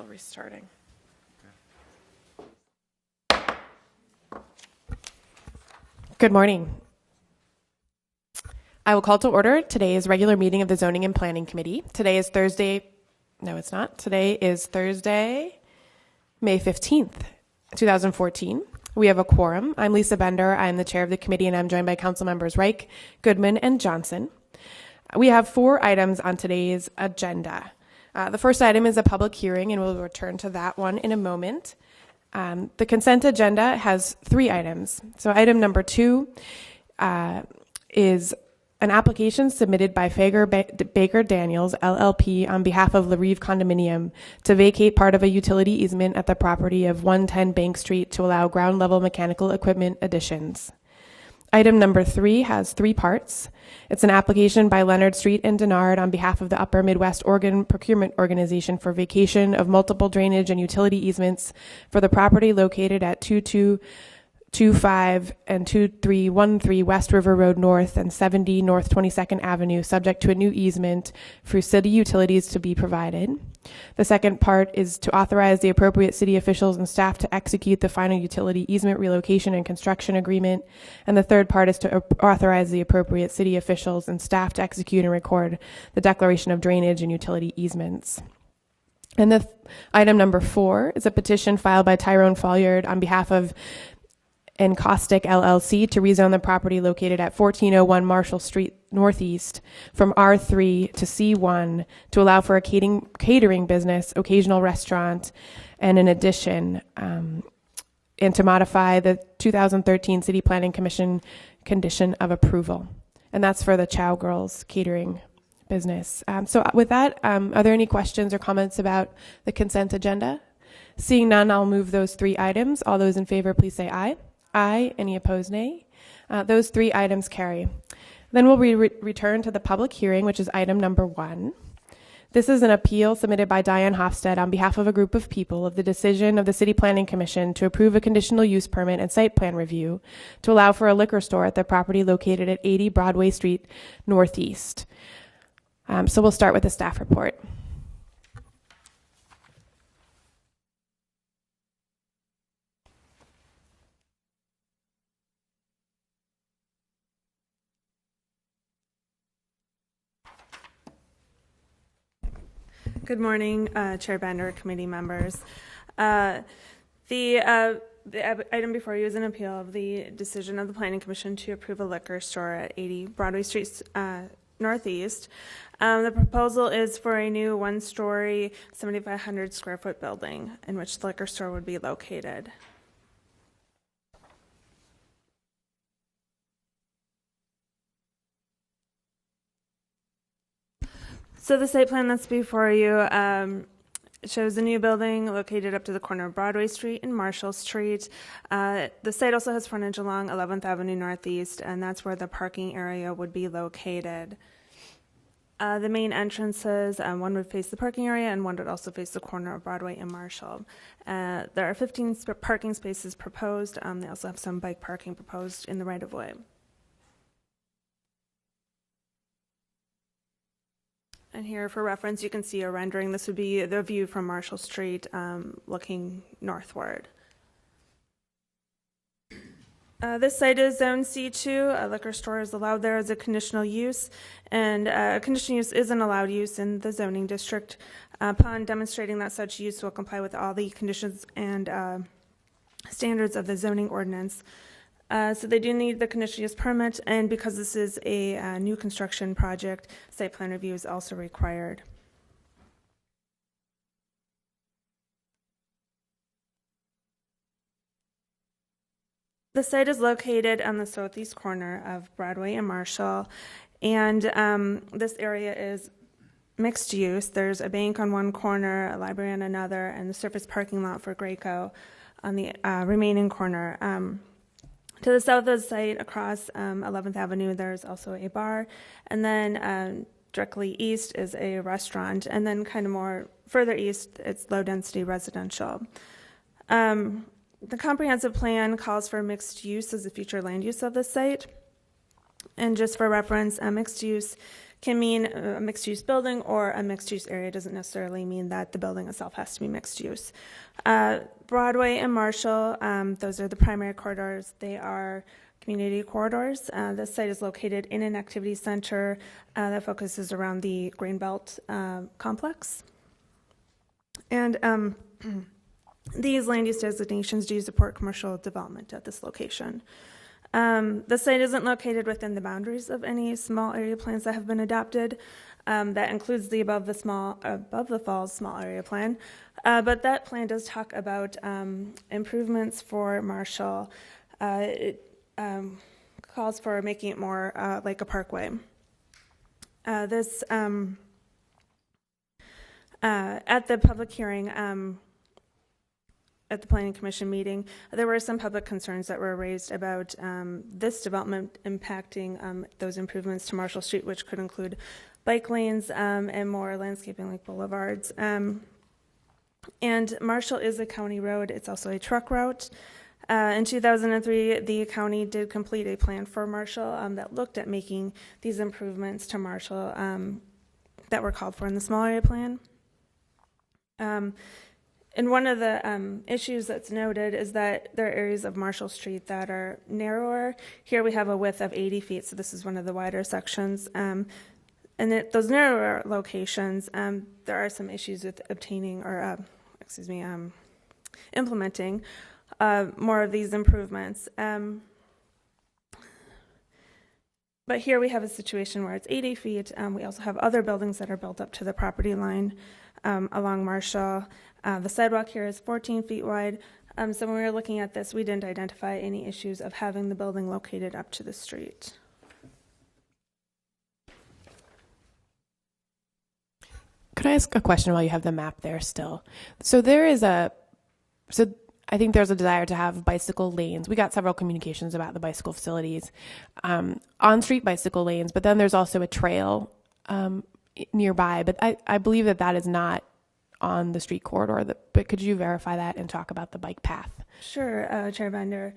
still restarting. Good morning. I will call to order today's regular meeting of the Zoning and Planning Committee. Today is Thursday. No, it's not. Today is Thursday, May 15th, 2014. We have a quorum. I'm Lisa Bender. I'm the chair of the committee, and I'm joined by council members Reich, Goodman, and Johnson. We have 4 items on today's agenda. The first item is a public hearing, and we'll return to that one in a moment. The consent agenda has 3 items. So item number 2 is an application submitted by Baker Daniels, LLP, on behalf of LaRive Condominium to vacate part of a utility easement at the property of 110 Bank Street to allow ground-level mechanical equipment additions. Item number 3 has 3 parts. It's an application by Leonard Street and Denard on behalf of the Upper Midwest Oregon Procurement Organization for vacation of multiple drainage and utility easements for the property located at 2225 and 2313 West River Road North and 70 North 22nd Avenue, subject to a new easement for city utilities to be provided. The second part is to authorize the appropriate city officials and staff to execute the final utility easement relocation and construction agreement. And the third part is to authorize the appropriate city officials and staff to execute and record the declaration of drainage and utility easements. And the item number 4 is a petition filed by Tyrone Folliard on behalf of Encaustic LLC to rezone the property located at 1401 Marshall Street Northeast from R3 to C1 to allow for a catering business, occasional restaurant, and an addition, and to modify the 2013 City Planning Commission condition of approval. And that's for the Chow Girls catering business. So with that, are there any questions or comments about the consent agenda? Seeing none, I'll move those 3 items. All those in favor, please say aye. Aye. Any opposed, nay? Those 3 items carry. Then we'll return to the public hearing, which is item number 1. This is an appeal submitted by Diane Hofstad on behalf of a group of people of the decision of the City Planning Commission to approve a conditional use permit and site plan review to allow for a liquor store at the property located at 80 Broadway Street Northeast. So we'll start with the staff report. Good morning, Chair Bender, committee members. The item before you is an appeal of the decision of the Planning Commission to approve a liquor store at 80 Broadway Street Northeast. The proposal is for a new 1-story, 7,500 square foot building in which the liquor store would be located. So the site plan that's before you shows a new building located up to the corner of Broadway Street and Marshall Street. The site also has frontage along 11th Avenue Northeast, and that's where the parking area would be located. The main entrances, one would face the parking area and one would also face the corner of Broadway and Marshall. There are 15 parking spaces proposed. They also have some bike parking proposed in the right-of-way. And here for reference, you can see a rendering. This would be the view from Marshall Street looking northward. This site is Zone C2. A liquor store is allowed there as a conditional use, and conditional use is an allowed use in the zoning district upon demonstrating that such use will comply with all the conditions and standards of the zoning ordinance. So they do need the conditional use permit, and because this is a new construction project, site plan review is also required. The site is located on the southeast corner of Broadway and Marshall, and this area is mixed use. There's a bank on one corner, a library on another, and the surface parking lot for Graco on the remaining corner. To the south of the site, across 11th Avenue, there's also a bar, and then directly east is a restaurant, and then kind of more further east, it's low-density residential. The comprehensive plan calls for mixed use as a future land use of the site, and just for reference, mixed use can mean a mixed-use building or a mixed-use area. It doesn't necessarily mean that the building itself has to be mixed-use. Broadway and Marshall, those are the primary corridors. They are community corridors. This site is located in an activity center that focuses around the Greenbelt complex. And these land use designations do support commercial development at this location. The site isn't located within the boundaries of any small area plans that have been adopted. That includes the above the falls small area plan. But that plan does talk about improvements for Marshall. It calls for making it more like a parkway. At the public hearing, at the Planning Commission meeting, there were some public concerns that were raised about this development impacting those improvements to Marshall Street, which could include bike lanes and more landscaping like boulevards. And Marshall is a county road. It's also a truck route. In 2003, the county did complete a plan for Marshall that looked at making these improvements to Marshall that were called for in the small area plan. And one of the issues that's noted is that there are areas of Marshall Street that are narrower. Here we have a width of 80 feet, so this is one of the wider sections. And those narrower locations, there are some issues with obtaining or, implementing more of these improvements. But here we have a situation where it's 80 feet. We also have other buildings that are built up to the property line along Marshall. The sidewalk here is 14 feet wide. So when we were looking at this, we didn't identify any issues of having the building located up to the street. Could I ask a question while you have the map there still? So I think there's a desire to have bicycle lanes. We got several communications about the bicycle facilities, on-street bicycle lanes, but then there's also a trail nearby. But I believe that is not on the street corridor. But could you verify that and talk about the bike path? Sure, Chair Bender.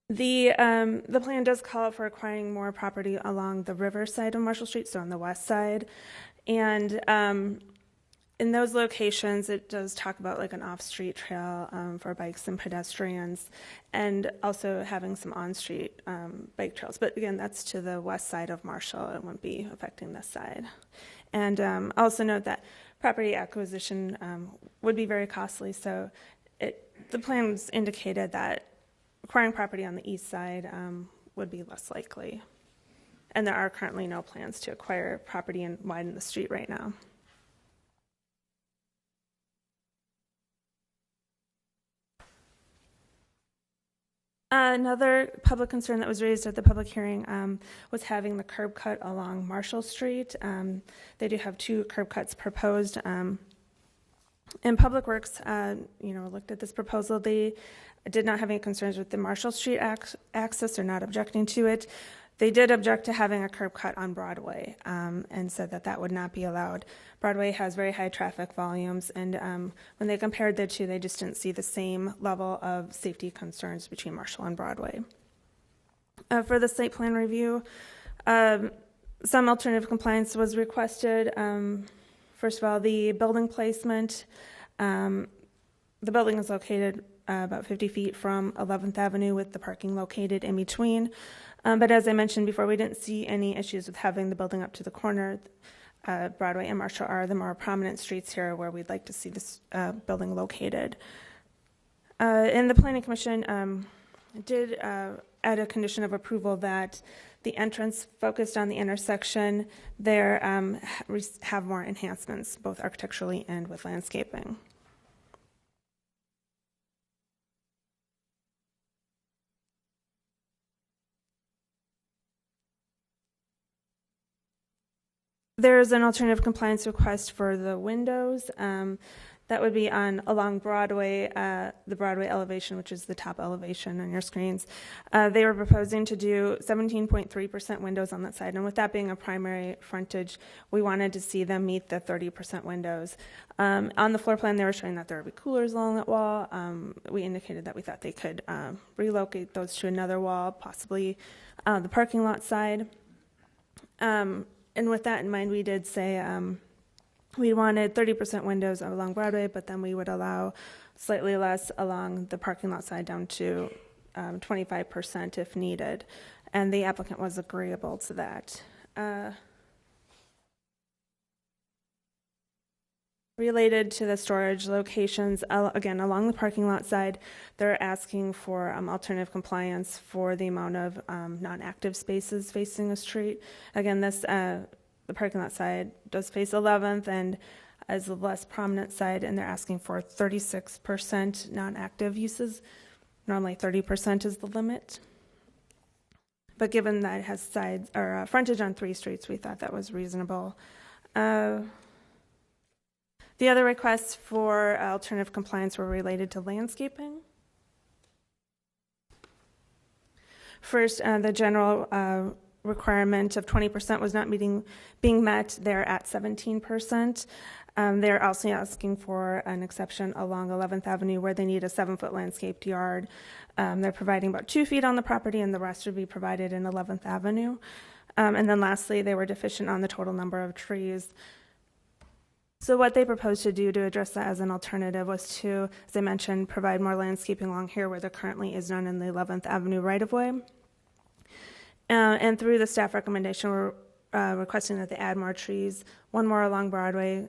The plan does call for acquiring more property along the river side of Marshall Street, so on the west side. And in those locations, it does talk about like an off-street trail for bikes and pedestrians, and also having some on-street bike trails. But again, that's to the west side of Marshall. It wouldn't be affecting this side. And also note that property acquisition would be very costly. So the plans indicated that acquiring property on the east side would be less likely. And there are currently no plans to acquire property and widen the street right now. Another public concern that was raised at the public hearing was having the curb cut along Marshall Street. They do have 2 curb cuts proposed. And Public Works, looked at this proposal. They did not have any concerns with the Marshall Street access. They're not objecting to it. They did object to having a curb cut on Broadway and said that would not be allowed. Broadway has very high traffic volumes, and when they compared the two, they just didn't see the same level of safety concerns between Marshall and Broadway. For the site plan review, some alternative compliance was requested. First of all, the building placement. The building is located about 50 feet from 11th Avenue with the parking located in between. But as I mentioned before, we didn't see any issues with having the building up to the corner. Broadway and Marshall are the more prominent streets here where we'd like to see this building located. And the Planning Commission did add a condition of approval that the entrance focused on the intersection there have more enhancements, both architecturally and with landscaping. There's an alternative compliance request for the windows. That would be along Broadway, the Broadway elevation, which is the top elevation on your screens. They were proposing to do 17.3% windows on that side. And with that being a primary frontage, we wanted to see them meet the 30% windows. On the floor plan, they were showing that there would be coolers along that wall. We indicated that we thought they could relocate those to another wall, possibly the parking lot side. And with that in mind, we did say we wanted 30% windows along Broadway, but then we would allow slightly less along the parking lot side down to 25% if needed. And the applicant was agreeable to that. Related to the storage locations, again, along the parking lot side, they're asking for alternative compliance for the amount of non-active spaces facing a street. Again, this the parking lot side does face 11th and is the less prominent side, and they're asking for 36% non-active uses. Normally 30% is the limit. But given that it has sides or frontage on 3 streets, we thought that was reasonable. The other requests for alternative compliance were related to landscaping. First, the general requirement of 20% was not being met. They're at 17%. They're also asking for an exception along 11th Avenue where they need a 7-foot landscaped yard. They're providing about 2 feet on the property, and the rest would be provided in 11th Avenue. And then lastly, they were deficient on the total number of trees. So what they proposed to do to address that as an alternative was to, as I mentioned, provide more landscaping along here where there currently is none in the 11th Avenue right-of-way. And through the staff recommendation, we're requesting that they add more trees, 1 more along Broadway,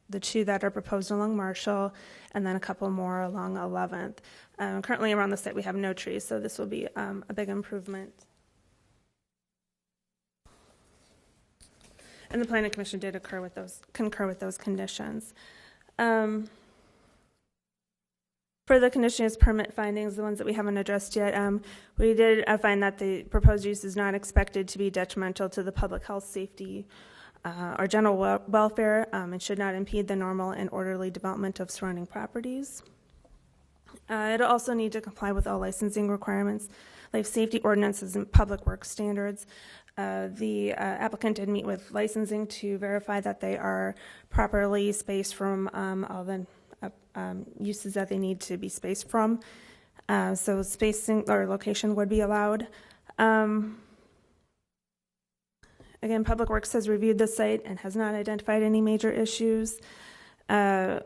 the 2 that are proposed along Marshall, and then a couple more along 11th. Currently around the site we have no trees, so this will be a big improvement. And the Planning Commission did concur with those conditions. For the conditions permit findings, the ones that we haven't addressed yet, we did find that the proposed use is not expected to be detrimental to the public health, safety, or general welfare, and should not impede the normal and orderly development of surrounding properties. It'll also need to comply with all licensing requirements, life safety ordinances, and public works standards. The applicant did meet with licensing to verify that they are properly spaced from all the uses that they need to be spaced from. So spacing or location would be allowed. Again, Public Works has reviewed the site and has not identified any major issues. By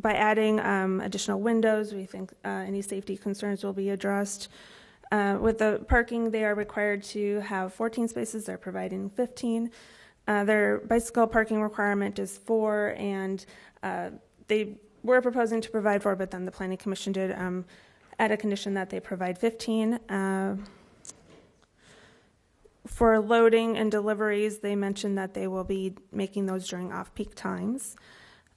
adding additional windows, we think any safety concerns will be addressed. With the parking, they are required to have 14 spaces. They're providing 15. Their bicycle parking requirement is 4, and they were proposing to provide 4, but then the Planning Commission did add a condition that they provide 15. For loading and deliveries, they mentioned that they will be making those during off-peak times.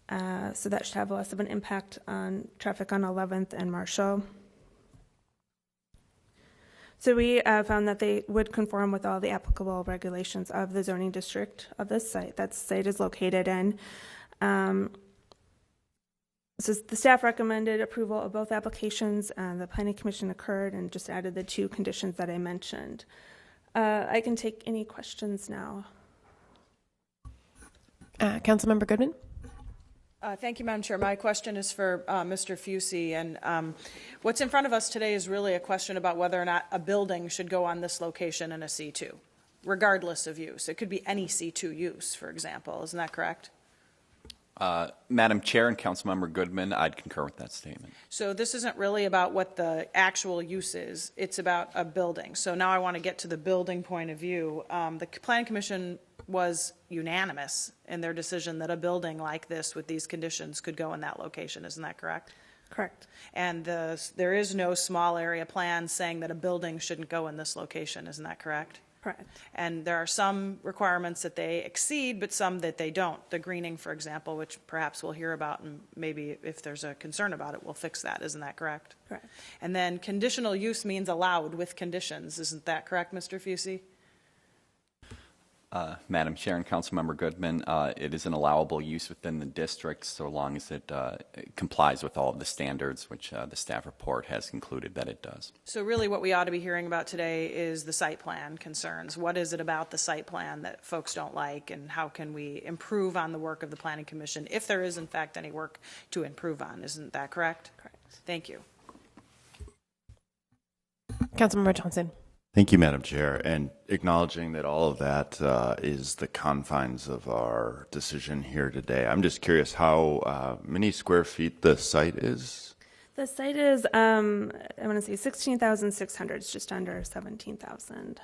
So that should have less of an impact on traffic on 11th and Marshall. So we found that they would conform with all the applicable regulations of the zoning district of this site that the site is located in. So the staff recommended approval of both applications. The Planning Commission concurred and just added the 2 conditions that I mentioned. I can take any questions now. Councilmember Goodman? Thank you, Madam Chair. My question is for Mr. Fusey, and what's in front of us today is really a question about whether or not a building should go on this location in a C2, regardless of use. It could be any C2 use, for example. Isn't that correct? Madam Chair and Councilmember Goodman, I'd concur with that statement. So this isn't really about what the actual use is. It's about a building. So now I want to get to the building point of view. The Planning Commission was unanimous in their decision that a building like this with these conditions could go in that location. Isn't that correct? Correct. And there is no small area plan saying that a building shouldn't go in this location. Isn't that correct? Correct. And there are some requirements that they exceed, but some that they don't. The greening, for example, which perhaps we'll hear about, and maybe if there's a concern about it, we'll fix that. Isn't that correct? Correct. And then conditional use means allowed with conditions. Isn't that correct, Mr. Fusey? Madam Chair and Councilmember Goodman, it is an allowable use within the district so long as it complies with all of the standards, which the staff report has concluded that it does. So really what we ought to be hearing about today is the site plan concerns. What is it about the site plan that folks don't like, and how can we improve on the work of the Planning Commission if there is, in fact, any work to improve on? Isn't that correct? Correct. Thank you. Councilmember Johnson? Thank you, Madam Chair. And acknowledging that all of that is the confines of our decision here today, I'm just curious how many square feet the site is? The site is, I want to say 16,600. It's just under 17,000.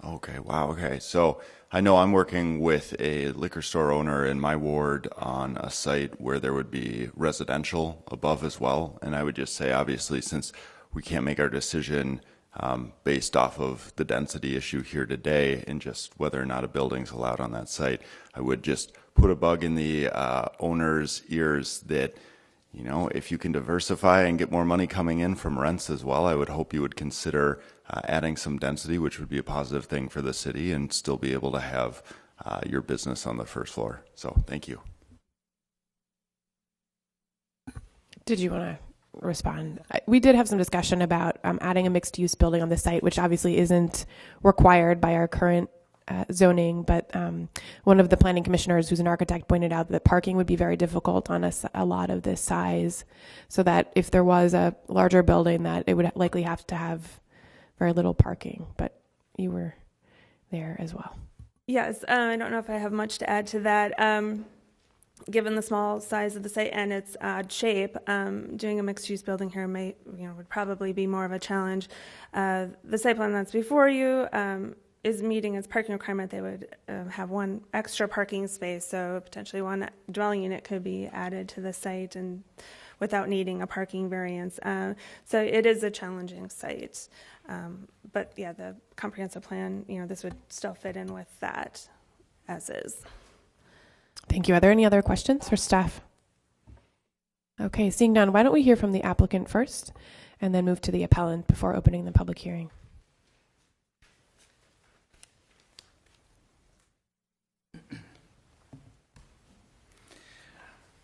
Okay, wow, okay. So I know I'm working with a liquor store owner in my ward on a site where there would be residential above as well. And I would just say, obviously, since we can't make our decision based off of the density issue here today and just whether or not a building's allowed on that site, I would just put a bug in the owner's ears that, you know, if you can diversify and get more money coming in from rents as well, I would hope you would consider adding some density, which would be a positive thing for the city, and still be able to have your business on the first floor. So thank you. Did you want to respond? We did have some discussion about adding a mixed-use building on the site, which obviously isn't required by our current zoning, but one of the planning commissioners, who's an architect, pointed out that parking would be very difficult on a lot of this size, so that if there was a larger building, that it would likely have to have very little parking. But you were there as well. Yes, I don't know if I have much to add to that. Given the small size of the site and its odd shape, doing a mixed-use building here would probably be more of a challenge. The site plan that's before you is meeting its parking requirement. They would have one extra parking space, so potentially one dwelling unit could be added to the site and without needing a parking variance. So it is a challenging site. But yeah, the comprehensive plan, this would still fit in with that as is. Thank you. Are there any other questions for staff? Okay, seeing none, why don't we hear from the applicant first and then move to the appellant before opening the public hearing?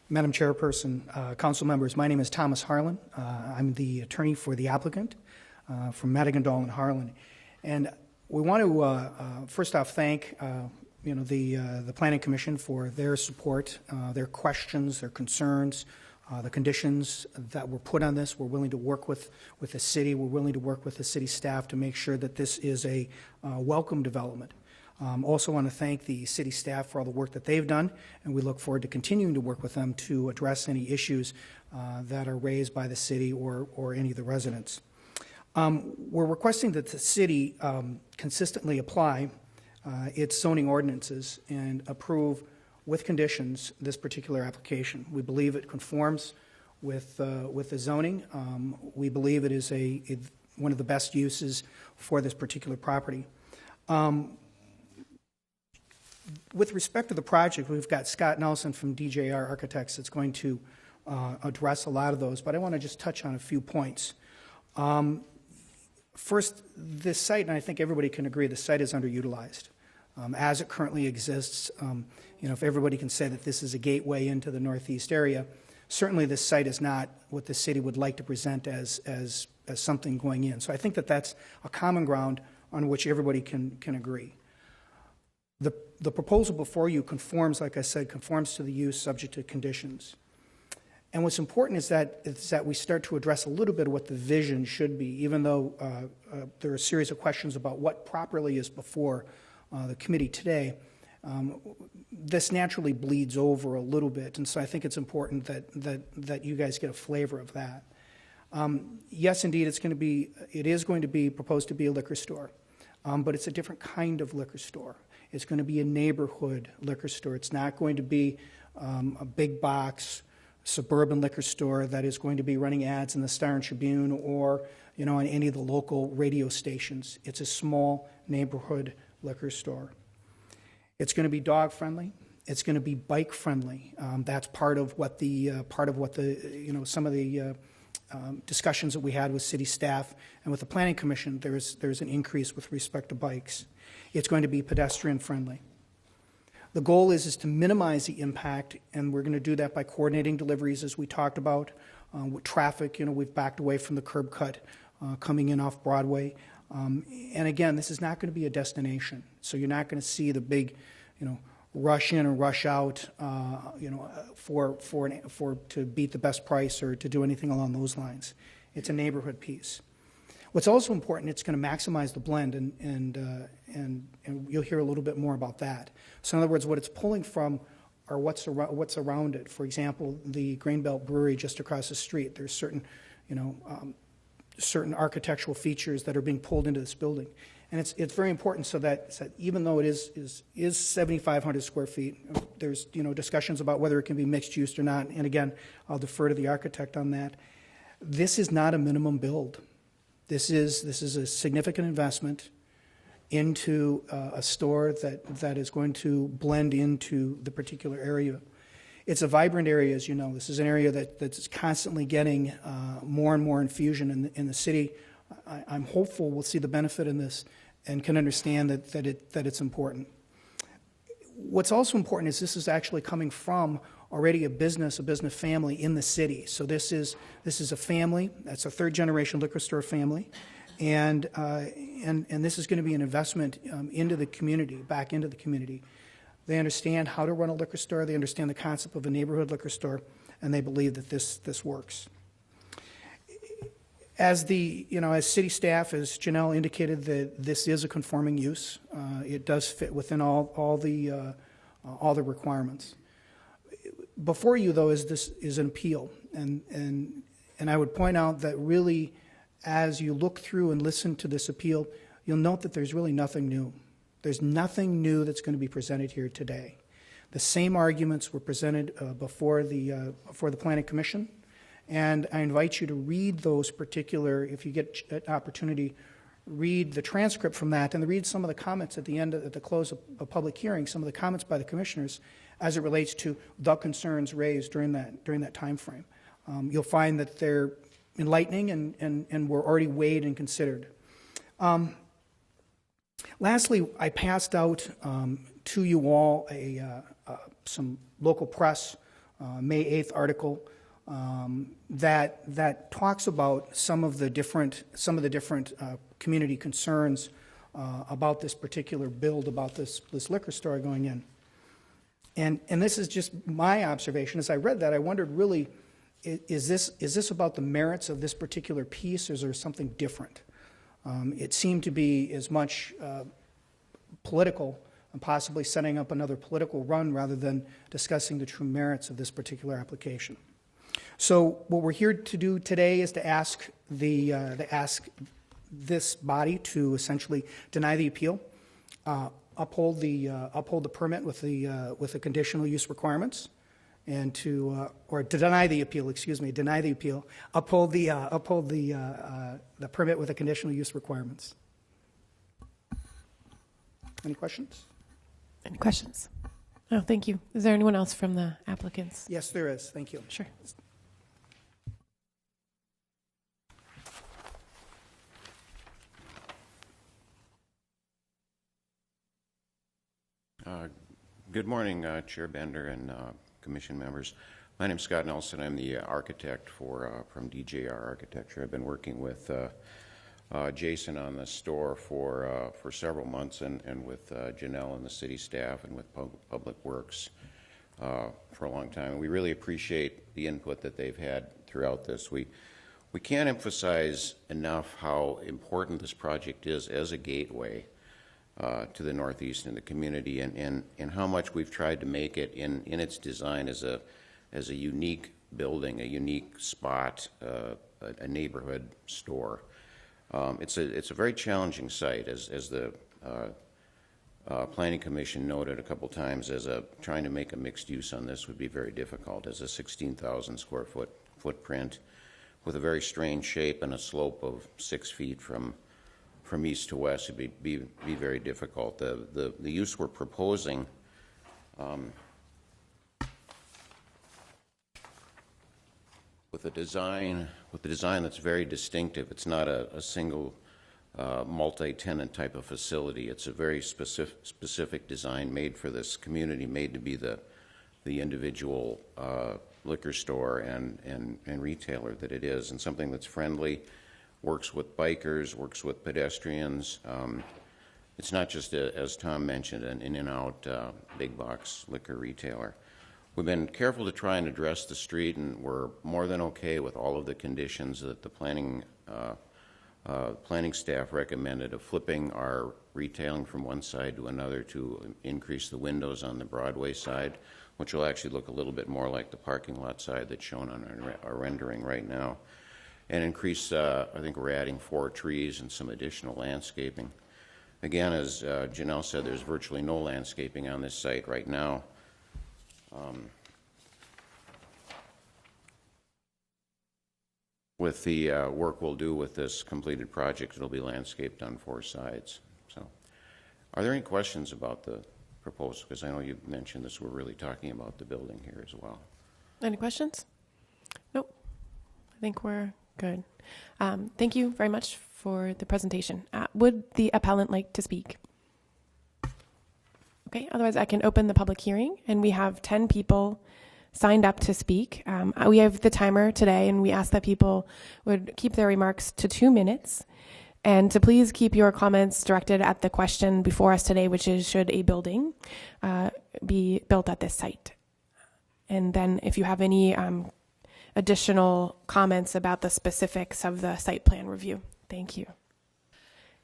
Madam Chairperson, council members, my name is Thomas Harlan. I'm the attorney for the applicant from Madigan, Dahl, and Harlan. And we want to first off thank the Planning Commission for their support, their questions, their concerns, the conditions that were put on this. We're willing to work with the city. We're willing to work with the city staff to make sure that this is a welcome development. Also want to thank the city staff for all the work that they've done, and we look forward to continuing to work with them to address any issues that are raised by the city or any of the residents. We're requesting that the city consistently apply its zoning ordinances and approve with conditions this particular application. We believe it conforms with the zoning. We believe it is one of the best uses for this particular property. With respect to the project, we've got Scott Nelson from DJR Architects that's going to address a lot of those, but I want to just touch on a few points. First, this site, and I think everybody can agree, the site is underutilized. As it currently exists, if everybody can say that this is a gateway into the northeast area, certainly this site is not what the city would like to present as something going in. So I think that that's a common ground on which everybody can agree. The proposal before you conforms, like I said, conforms to the use subject to conditions. And what's important is that we start to address a little bit of what the vision should be, even though there are a series of questions about what properly is before the committee today. This naturally bleeds over a little bit, and so I think it's important that you guys get a flavor of that. Yes, indeed, it is going to be proposed to be a liquor store, but it's a different kind of liquor store. It's going to be a neighborhood liquor store. It's not going to be a big box suburban liquor store that is going to be running ads in the Star and Tribune or on any of the local radio stations. It's a small neighborhood liquor store. It's going to be dog friendly. It's going to be bike friendly. That's part of what some of the discussions that we had with city staff and with the Planning Commission. There's an increase with respect to bikes. It's going to be pedestrian friendly. The goal is to minimize the impact, and we're going to do that by coordinating deliveries, as we talked about. With traffic, we've backed away from the curb cut coming in off Broadway. And again, this is not going to be a destination, so you're not going to see the big, rush in or rush out, to beat the best price or to do anything along those lines. It's a neighborhood piece. What's also important, it's going to maximize the blend, and you'll hear a little bit more about that. So in other words, what it's pulling from are what's around it. For example, the Grainbelt Brewery just across the street. There's certain, certain architectural features that are being pulled into this building. And it's very important so that even though it is 7,500 square feet, there's discussions about whether it can be mixed use or not. And again, I'll defer to the architect on that. This is not a minimum build. This is a significant investment into a store that is going to blend into the particular area. It's a vibrant area, as you know. This is an area that's constantly getting more and more infusion in the city. I'm hopeful we'll see the benefit in this and can understand that it's important. What's also important is this is actually coming from already a business family in the city. So this is a family. That's a third-generation liquor store family. And this is going to be an investment into the community, back into the community. They understand how to run a liquor store. They understand the concept of a neighborhood liquor store, and they believe that this works. As as city staff, as Janelle indicated, that this is a conforming use. It does fit within all the requirements. Before you, though, is an appeal, and I would point out that really, as you look through and listen to this appeal, you'll note that there's really nothing new. There's nothing new that's going to be presented here today. The same arguments were presented before the Planning Commission, and I invite you to read those particular, if you get an opportunity, read the transcript from that and read some of the comments at the close of a public hearing, some of the comments by the commissioners as it relates to the concerns raised during that time frame. You'll find that they're enlightening and were already weighed and considered. Lastly, I passed out to you all some local press May 8th article that talks about some of the different community concerns about this particular build, about this liquor store going in. And this is just my observation. As I read that, I wondered really, is this about the merits of this particular piece, or is there something different? It seemed to be as much political and possibly setting up another political run rather than discussing the true merits of this particular application. So what we're here to do today is to ask this body to essentially deny the appeal, uphold the permit with the conditional use requirements, and to deny the appeal. Deny the appeal. Uphold the permit with the conditional use requirements. Any questions? Any questions? Oh, thank you. Is there anyone else from the applicants? Yes, there is. Thank you. Sure. Good morning, Chair Bender and Commission members. My name is Scott Nelson. I'm the architect from DJR Architecture. I've been working with Jason on the store for several months, and with Janelle and the city staff and with Public Works for a long time. And we really appreciate the input that they've had throughout this. We can't emphasize enough how important this project is as a gateway to the Northeast and the community, and how much we've tried to make it in its design as a unique building, a unique spot, a neighborhood store. It's a very challenging site, as the Planning Commission noted a couple times. Trying to make a mixed use on this would be very difficult, as a 16,000 square foot footprint with a very strange shape and a slope of 6 feet from east to west would be very difficult. The use we're proposing with a design that's very distinctive. It's not a single multi-tenant type of facility. It's a very specific design made for this community, made to be the individual liquor store and retailer that it is, and something that's friendly, works with bikers, works with pedestrians. It's not just, as Tom mentioned, an in-and-out big box liquor retailer. We've been careful to try and address the street, and we're more than okay with all of the conditions that the planning Planning staff recommended of flipping our retailing from one side to another to increase the windows on the Broadway side, which will actually look a little bit more like the parking lot side that's shown on our rendering right now. And increase, I think we're adding 4 trees and some additional landscaping. Again, as Janelle said, there's virtually no landscaping on this site right now. With the work we'll do with this completed project, it'll be landscaped on 4 sides. So, are there any questions about the proposal? Because I know you mentioned this, we're really talking about the building here as well. Any questions? Nope. I think we're good. Thank you very much for the presentation. Would the appellant like to speak? Okay, otherwise I can open the public hearing, and we have 10 people signed up to speak. We have the timer today, and we ask that people would keep their remarks to 2 minutes, and to please keep your comments directed at the question before us today, which is, should a building be built at this site? And then if you have any additional comments about the specifics of the site plan review. Thank you.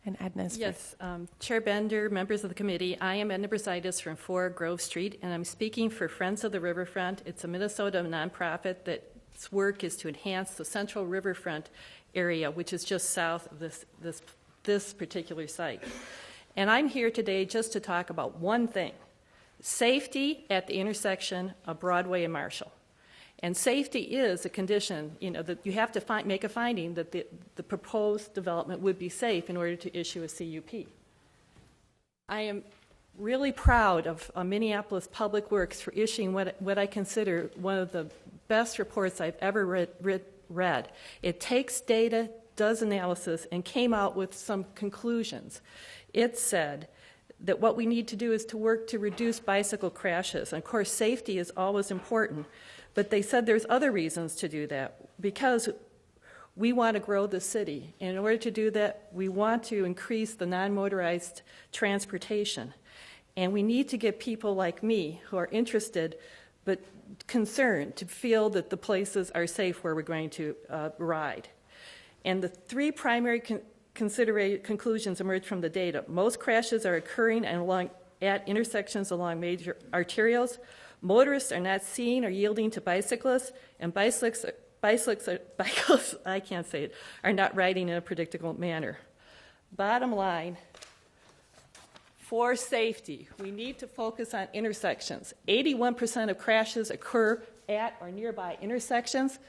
And Edna's Yes, Chair Bender, members of the committee, I am Edna Brasidas from 4 Grove Street, and I'm speaking for Friends of the Riverfront. It's a Minnesota nonprofit that's work is to enhance the central riverfront area, which is just south of this particular site. And I'm here today just to talk about one thing: safety at the intersection of Broadway and Marshall. And safety is a condition, that you have to make a finding that the proposed development would be safe in order to issue a CUP. I am really proud of Minneapolis Public Works for issuing what I consider one of the best reports I've ever read. It takes data, does analysis, and came out with some conclusions. It said that what we need to do is to work to reduce bicycle crashes. And of course, safety is always important. But they said there's other reasons to do that, because we want to grow the city. And in order to do that, we want to increase the non-motorized transportation. And we need to get people like me who are interested but concerned to feel that the places are safe where we're going to ride. And the 3 primary conclusions emerge from the data. Most crashes are occurring at intersections along major arterials. Motorists are not seeing or yielding to bicyclists, and bicycles, I can't say it, are not riding in a predictable manner. Bottom line, for safety, we need to focus on intersections. 81% of crashes occur at or nearby intersections.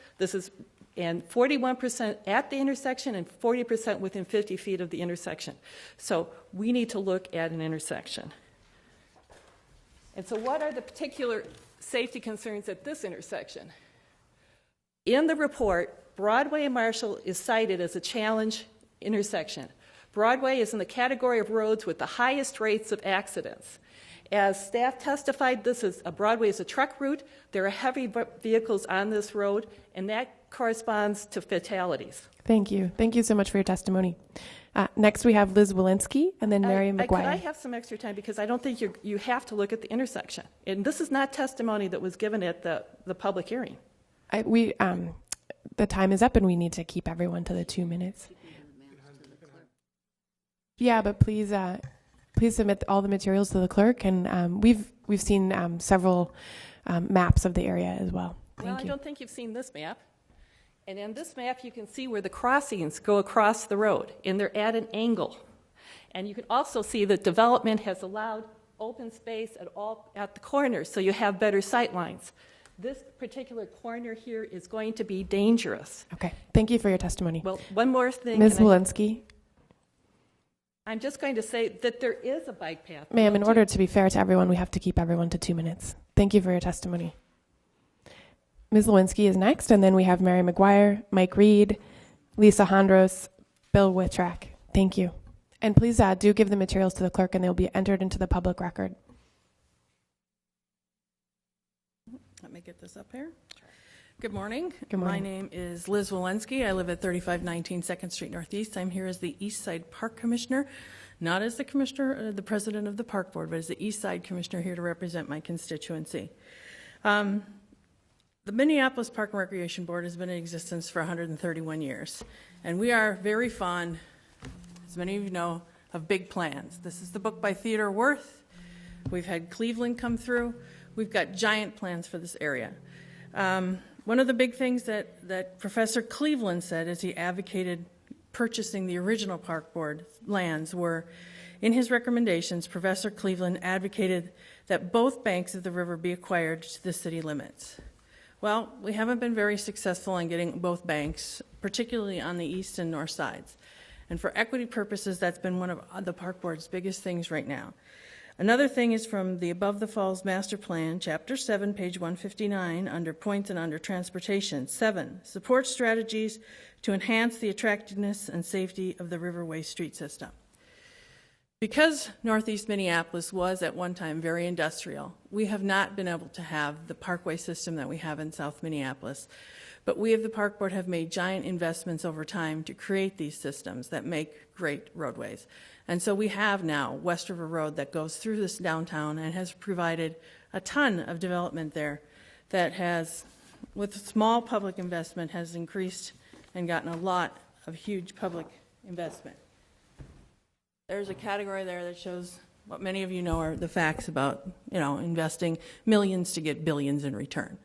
And 41% at the intersection and 40% within 50 feet of the intersection. So we need to look at an intersection. And so what are the particular safety concerns at this intersection? In the report, Broadway and Marshall is cited as a challenge intersection. Broadway is in the category of roads with the highest rates of accidents. As staff testified, Broadway is a truck route. There are heavy vehicles on this road, and that corresponds to fatalities. Thank you. Thank you so much for your testimony. Next, we have Liz Walensky, and then Mary McGuire. Could I have some extra time? Because I don't think you have to look at the intersection. And this is not testimony that was given at the public hearing. The time is up, and we need to keep everyone to the 2 minutes. Yeah, but please submit all the materials to the clerk, and we've seen several maps of the area as well. Well, I don't think you've seen this map. And in this map, you can see where the crossings go across the road, and they're at an angle. And you can also see that development has allowed open space at the corners, so you have better sight lines. This particular corner here is going to be dangerous. Okay, thank you for your testimony. Well, one more thing. Ms. Walensky. I'm just going to say that there is a bike path. Ma'am, in order to be fair to everyone, we have to keep everyone to 2 minutes. Thank you for your testimony. Ms. Lewinsky is next, and then we have Mary McGuire, Mike Reed, Lisa Hondros, Bill Wittrak. Thank you. And please do give the materials to the clerk, and they'll be entered into the public record. Let me get this up here. Good morning. Good morning. My name is Liz Walensky. I live at 3519 2nd Street Northeast. I'm here as the East Side Park Commissioner, not as the commissioner, the president of the Park Board, but as the East Side Commissioner here to represent my constituency. The Minneapolis Park and Recreation Board has been in existence for 131 years, and we are very fond, as many of you know, of big plans. This is the book by Theodore Wirth. We've had Cleveland come through. We've got giant plans for this area. One of the big things that Professor Cleveland said as he advocated purchasing the original park board lands were, in his recommendations, Professor Cleveland advocated that both banks of the river be acquired to the city limits. Well, we haven't been very successful in getting both banks, particularly on the east and north sides. And for equity purposes, that's been one of the park board's biggest things right now. Another thing is from the Above the Falls Master Plan, Chapter 7, page 159, under Points and under Transportation. 7, support strategies to enhance the attractiveness and safety of the Riverway street system. Because Northeast Minneapolis was at one time very industrial, we have not been able to have the parkway system that we have in South Minneapolis. But we of the Park Board have made giant investments over time to create these systems that make great roadways. And so we have now West River Road that goes through this downtown and has provided a ton of development there that has, with small public investment, has increased and gotten a lot of huge public investment. There's a category there that shows what many of you know are the facts about, investing millions to get billions in return.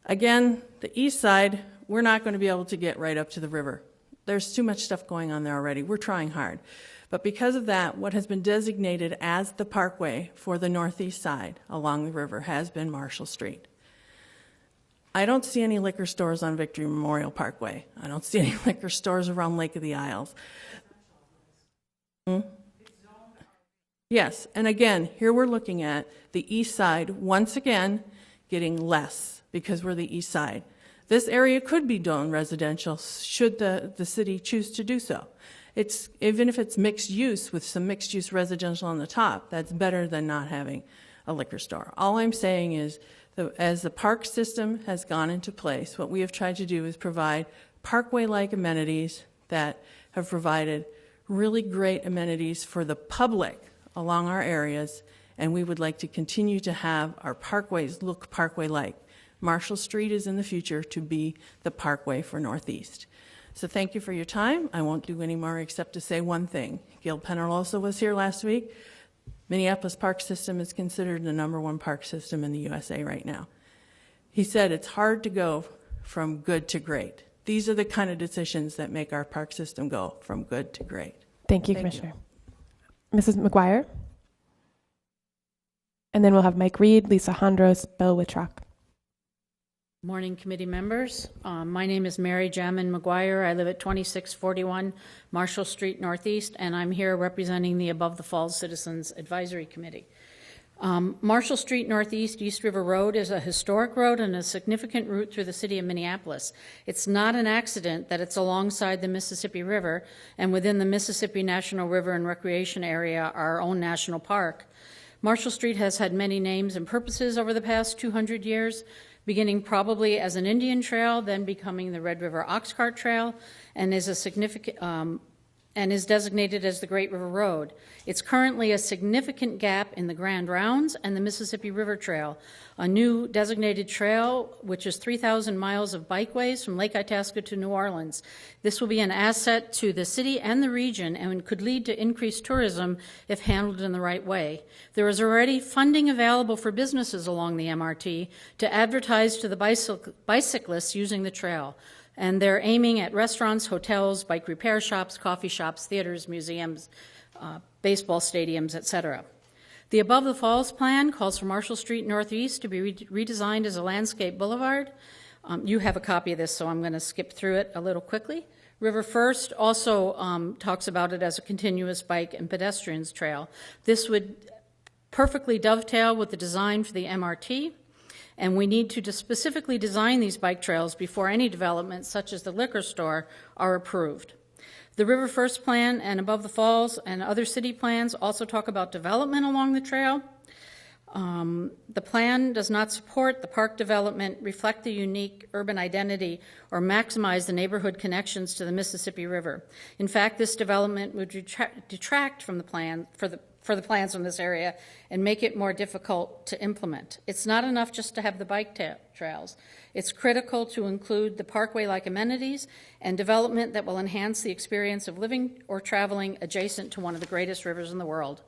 Again, the east side, we're not going to be able to get right up to the river. There's too much stuff going on there already. We're trying hard. But because of that, what has been designated as the parkway for the northeast side along the river has been Marshall Street. I don't see any liquor stores on Victory Memorial Parkway. I don't see any liquor stores around Lake of the Isles. Yes, and again, here we're looking at the east side, once again, getting less because we're the east side. This area could be done residential should the city choose to do so. Even if it's mixed use with some mixed use residential on the top, that's better than not having a liquor store. All I'm saying is that as the park system has gone into place, what we have tried to do is provide parkway-like amenities that have provided really great amenities for the public along our areas, and we would like to continue to have our parkways look parkway-like. Marshall Street is in the future to be the parkway for Northeast. So thank you for your time. I won't do any more except to say one thing. Gil Penalosa was here last week. Minneapolis Park System is considered the #1 park system in the USA right now. He said it's hard to go from good to great. These are the kind of decisions that make our park system go from good to great. Thank you, Commissioner. Mrs. McGuire? And then we'll have Mike Reed, Lisa Hondros, Bill Wittrock. Morning, committee members. My name is Mary Jamin McGuire. I live at 2641 Marshall Street Northeast, and I'm here representing the Above the Falls Citizens Advisory Committee. Marshall Street Northeast East River Road is a historic road and a significant route through the city of Minneapolis. It's not an accident that it's alongside the Mississippi River and within the Mississippi National River and Recreation Area, our own national park. Marshall Street has had many names and purposes over the past 200 years, beginning probably as an Indian trail, then becoming the Red River Oxcart Trail, and is a significant and is designated as the Great River Road. It's currently a significant gap in the Grand Rounds and the Mississippi River Trail, a new designated trail which is 3,000 miles of bikeways from Lake Itasca to New Orleans. This will be an asset to the city and the region and could lead to increased tourism if handled in the right way. There is already funding available for businesses along the MRT to advertise to the bicyclists using the trail. And they're aiming at restaurants, hotels, bike repair shops, coffee shops, theaters, museums, baseball stadiums, etc. The Above the Falls plan calls for Marshall Street Northeast to be redesigned as a landscape boulevard. You have a copy of this, so I'm going to skip through it a little quickly. River First also talks about it as a continuous bike and pedestrians trail. This would perfectly dovetail with the design for the MRT. And we need to specifically design these bike trails before any developments, such as the liquor store, are approved. The River First plan and Above the Falls and other city plans also talk about development along the trail. The plan does not support the park development, reflect the unique urban identity, or maximize the neighborhood connections to the Mississippi River. In fact, this development would detract from the plan for the plans from this area and make it more difficult to implement. It's not enough just to have the bike trails. It's critical to include the parkway-like amenities and development that will enhance the experience of living or traveling adjacent to one of the greatest rivers in the world.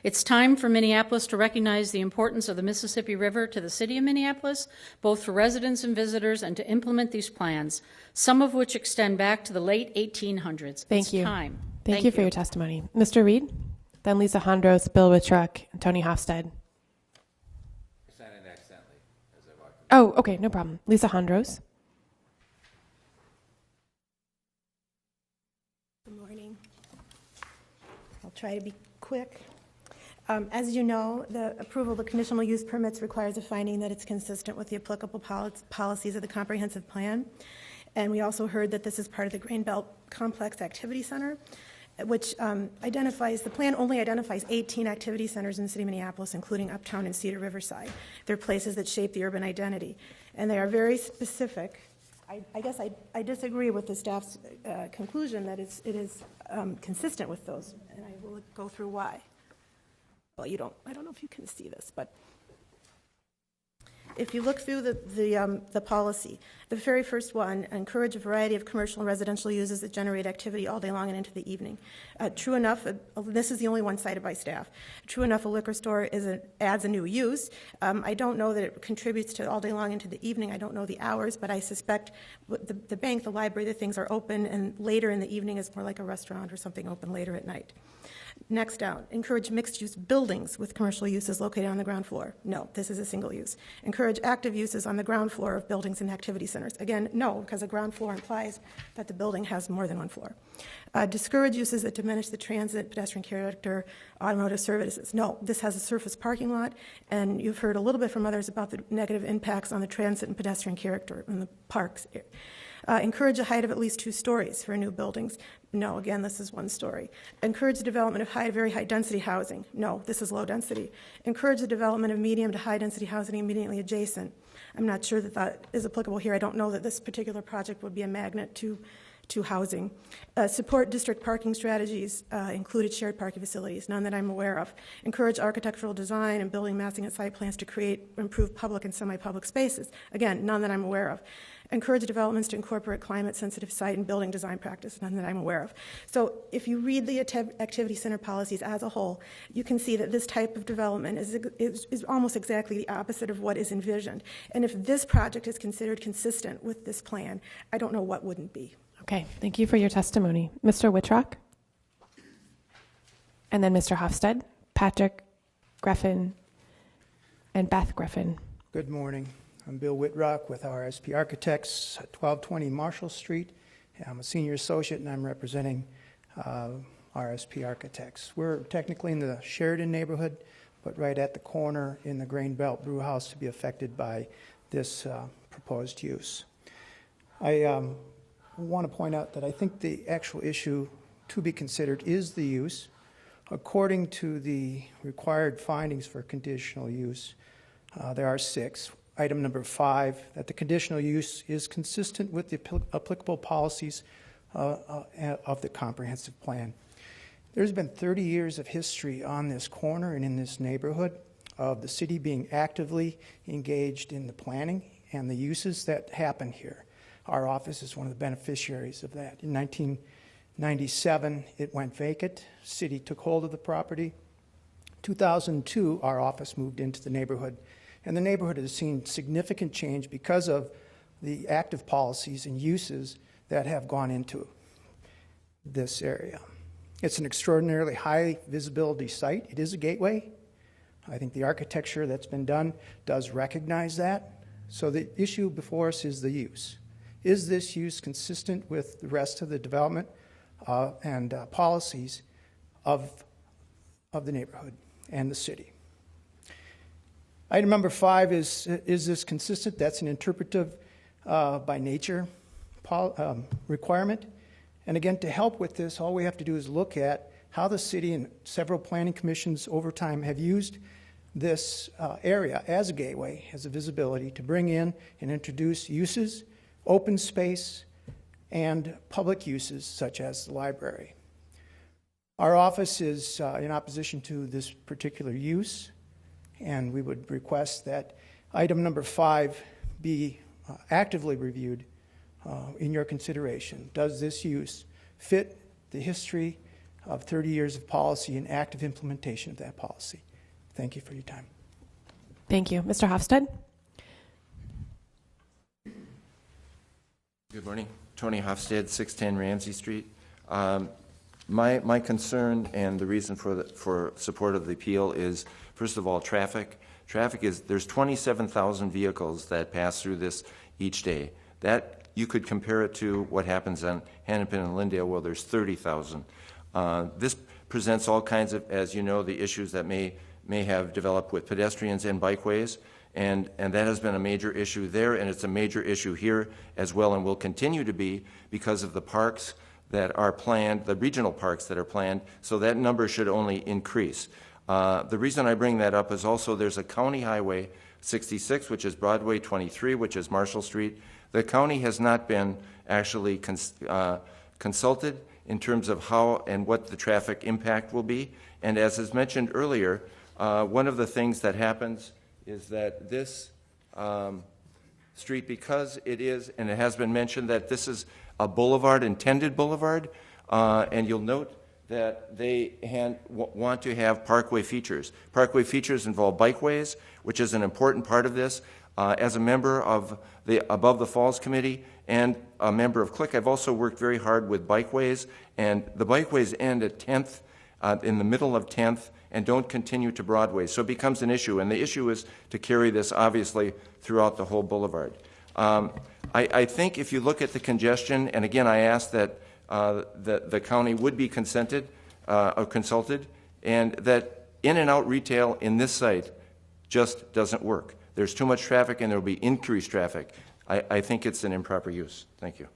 It's time for Minneapolis to recognize the importance of the Mississippi River to the city of Minneapolis, both for residents and visitors, and to implement these plans, some of which extend back to the late 1800s. Thank you. Time. Thank you for your testimony. Mr. Reed? Then Lisa Hondros, Bill Wittruck, and Tony Hofstad. I signed it accidentally as I walked in. Oh, okay, no problem. Lisa Hondros. Good morning. I'll try to be quick. As you know, the approval of the conditional use permits requires a finding that it's consistent with the applicable policies of the comprehensive plan. And we also heard that this is part of the Grain Belt Complex Activity Center, which the plan only identifies 18 activity centers in the city of Minneapolis, including Uptown and Cedar Riverside. They're places that shape the urban identity, and they are very specific. I guess I disagree with the staff's conclusion that it is consistent with those, and I will go through why. Well, I don't know if you can see this, but if you look through the policy, the very first one, encourage a variety of commercial and residential uses that generate activity all day long and into the evening. True enough, this is the only one cited by staff. True enough, a liquor store adds a new use. I don't know that it contributes to all day long into the evening. I don't know the hours, but I suspect the bank, the library, the things are open, and later in the evening is more like a restaurant or something open later at night. Next down, encourage mixed-use buildings with commercial uses located on the ground floor. No, this is a single use. Encourage active uses on the ground floor of buildings and activity centers. Again, no, because a ground floor implies that the building has more than one floor. Discourage uses that diminish the transit, pedestrian character, automotive services. No, this has a surface parking lot, and you've heard a little bit from others about the negative impacts on the transit and pedestrian character in the parks. Encourage a height of at least 2 stories for new buildings. No, again, this is 1 story. Encourage the development of very high density housing. No, this is low density. Encourage the development of medium to high density housing immediately adjacent. I'm not sure that is applicable here. I don't know that this particular project would be a magnet to housing. Support district parking strategies, included shared parking facilities, none that I'm aware of. Encourage architectural design and building massing and site plans to create improved public and semi-public spaces. Again, none that I'm aware of. Encourage developments to incorporate climate-sensitive site and building design practice, none that I'm aware of. So if you read the activity center policies as a whole, you can see that this type of development is almost exactly the opposite of what is envisioned. And if this project is considered consistent with this plan, I don't know what wouldn't be. Okay, thank you for your testimony. Mr. Wittruck? And then Mr. Hofstad, Patrick Griffin, and Beth Griffin. Good morning. I'm Bill Whitrock with RSP Architects, 1220 Marshall Street. I'm a senior associate, and I'm representing RSP Architects. We're technically in the Sheridan neighborhood, but right at the corner in the Grain Belt Brew House to be affected by this proposed use. I want to point out that I think the actual issue to be considered is the use. According to the required findings for conditional use, there are 6. Item number 5, that the conditional use is consistent with the applicable policies of the comprehensive plan. There's been 30 years of history on this corner and in this neighborhood of the city being actively engaged in the planning and the uses that happen here. Our office is one of the beneficiaries of that. In 1997, it went vacant. City took hold of the property. 2002, our office moved into the neighborhood. And the neighborhood has seen significant change because of the active policies and uses that have gone into this area. It's an extraordinarily high visibility site. It is a gateway. I think the architecture that's been done does recognize that. So the issue before us is the use. Is this use consistent with the rest of the development and policies of the neighborhood and the city? Item number 5 is this consistent? That's an interpretive by nature requirement. And again, to help with this, all we have to do is look at how the city and several planning commissions over time have used this area as a gateway, as a visibility, to bring in and introduce uses, open space, and public uses such as the library. Our office is in opposition to this particular use, and we would request that item number 5 be actively reviewed in your consideration. Does this use fit the history of 30 years of policy and active implementation of that policy? Thank you for your time. Thank you. Mr. Hofstad? Good morning. Tony Hofstad, 610 Ramsey Street. My concern and the reason for support of the appeal is, first of all, traffic. There's 27,000 vehicles that pass through this each day. That you could compare it to what happens on Hennepin and Lyndale, where there's 30,000. This presents all kinds of, as you know, the issues that may have developed with pedestrians and bikeways, and that has been a major issue there, and it's a major issue here as well, and will continue to be because of the parks that are planned, the regional parks that are planned, so that number should only increase. The reason I bring that up is also there's a county highway 66, which is Broadway 23, which is Marshall Street. The county has not been actually consulted in terms of how and what the traffic impact will be. And as is mentioned earlier, one of the things that happens is that this street, because it is, and it has been mentioned that this is a boulevard, intended boulevard, and you'll note that they want to have parkway features. Parkway features involve bikeways, which is an important part of this. As a member of the Above the Falls Committee and a member of CLIC, I've also worked very hard with bikeways, and the bikeways end at 10th, in the middle of 10th, and don't continue to Broadway. So it becomes an issue, and the issue is to carry this, obviously, throughout the whole boulevard. I think if you look at the congestion, and again, I ask that the county would be consulted, and that in and out retail in this site just doesn't work. There's too much traffic, and there will be increased traffic. I think it's an improper use. Thank you.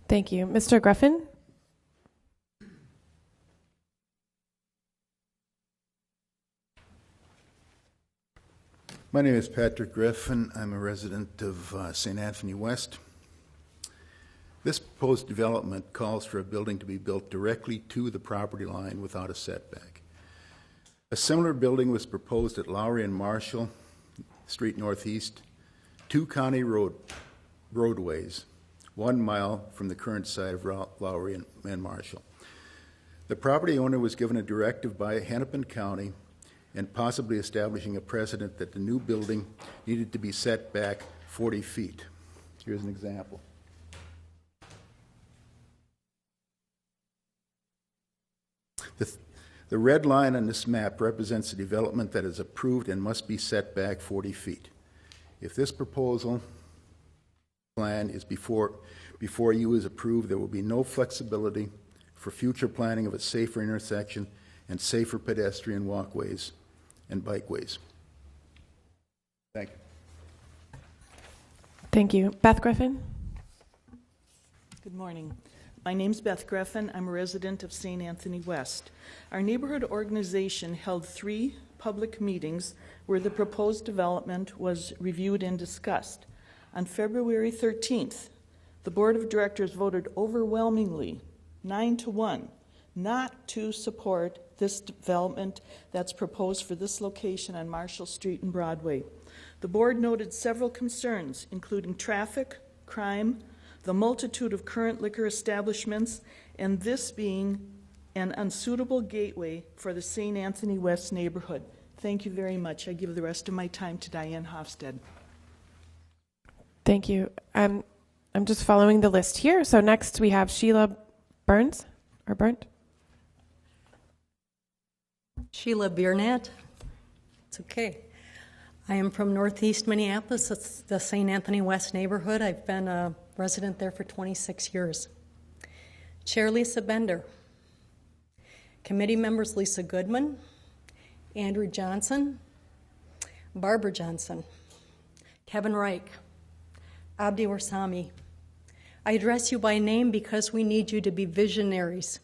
Thank you. Mr. Griffin? My name is Patrick Griffin. I'm a resident of St. Anthony West. This proposed development calls for a building to be built directly to the property line without a setback. A similar building was proposed at Lowry and Marshall Street Northeast, 2 county roadways, 1 mile from the current site of Lowry and Marshall. The property owner was given a directive by Hennepin County and possibly establishing a precedent that the new building needed to be set back 40 feet. Here's an example. The red line on this map represents a development that is approved and must be set back 40 feet. If this proposal plan is before you is approved, there will be no flexibility for future planning of a safer intersection and safer pedestrian walkways and bikeways. Thank you. Thank you. Beth Griffin? Good morning. My name's Beth Griffin. I'm a resident of St. Anthony West. Our neighborhood organization held 3 public meetings where the proposed development was reviewed and discussed. On February 13th, the board of directors voted overwhelmingly, 9-1, not to support this development that's proposed for this location on Marshall Street and Broadway. The board noted several concerns, including traffic, crime, the multitude of current liquor establishments, and this being an unsuitable gateway for the St. Anthony West neighborhood. Thank you very much. I give the rest of my time to Diane Hofstad. Thank you. I'm just following the list here. So next we have Sheila Burns, or Burnt. Sheila Biernat. It's okay. I am from Northeast Minneapolis. It's the St. Anthony West neighborhood. I've been a resident there for 26 years. Chair Lisa Bender. Committee members Lisa Goodman, Andrew Johnson, Barbara Johnson, Kevin Reich, Abdi Warsami. I address you by name because we need you to be visionaries.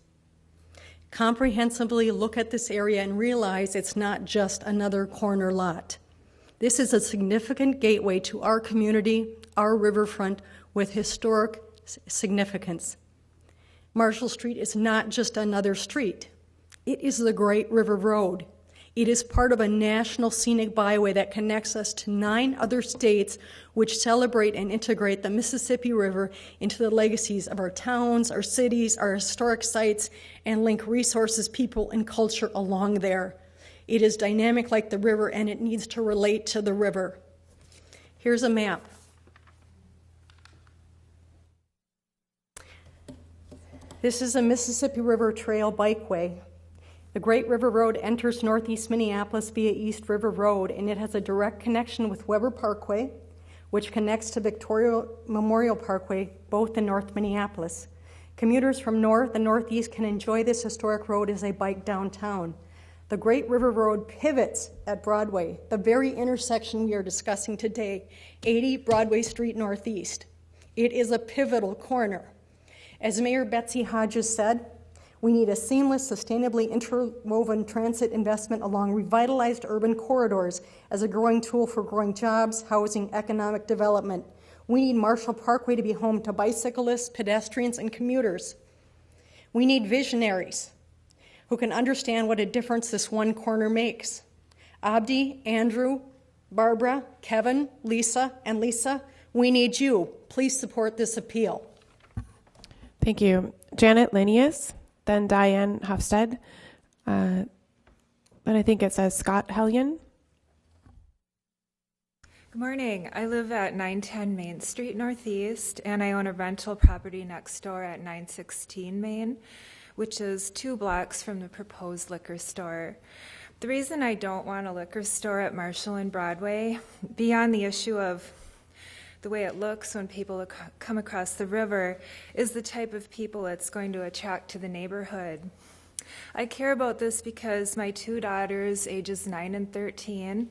Comprehensively look at this area and realize it's not just another corner lot. This is a significant gateway to our community, our riverfront, with historic significance. Marshall Street is not just another street. It is the Great River Road. It is part of a national scenic byway that connects us to 9 other states which celebrate and integrate the Mississippi River into the legacies of our towns, our cities, our historic sites, and link resources, people, and culture along there. It is dynamic like the river, and it needs to relate to the river. Here's a map. This is a Mississippi River Trail bikeway. The Great River Road enters northeast Minneapolis via East River Road, and it has a direct connection with Weber Parkway, which connects to Victoria Memorial Parkway, both in North Minneapolis. Commuters from north and northeast can enjoy this historic road as they bike downtown. The Great River Road pivots at Broadway, the very intersection we are discussing today, 80 Broadway Street Northeast. It is a pivotal corner. As Mayor Betsy Hodges said, we need a seamless, sustainably interwoven transit investment along revitalized urban corridors as a growing tool for growing jobs, housing, economic development. We need Marshall Parkway to be home to bicyclists, pedestrians, and commuters. We need visionaries who can understand what a difference this one corner makes. Abdi, Andrew, Barbara, Kevin, Lisa, and Lisa, we need you. Please support this appeal. Thank you. Janet Linius, then Diane Hofstede, then I think it says Scott Hellion. Good morning. I live at 910 Main Street Northeast, and I own a rental property next door at 916 Main, which is 2 blocks from the proposed liquor store. The reason I don't want a liquor store at Marshall and Broadway, beyond the issue of the way it looks when people come across the river, is the type of people it's going to attract to the neighborhood. I care about this because my 2 daughters, ages 9 and 13,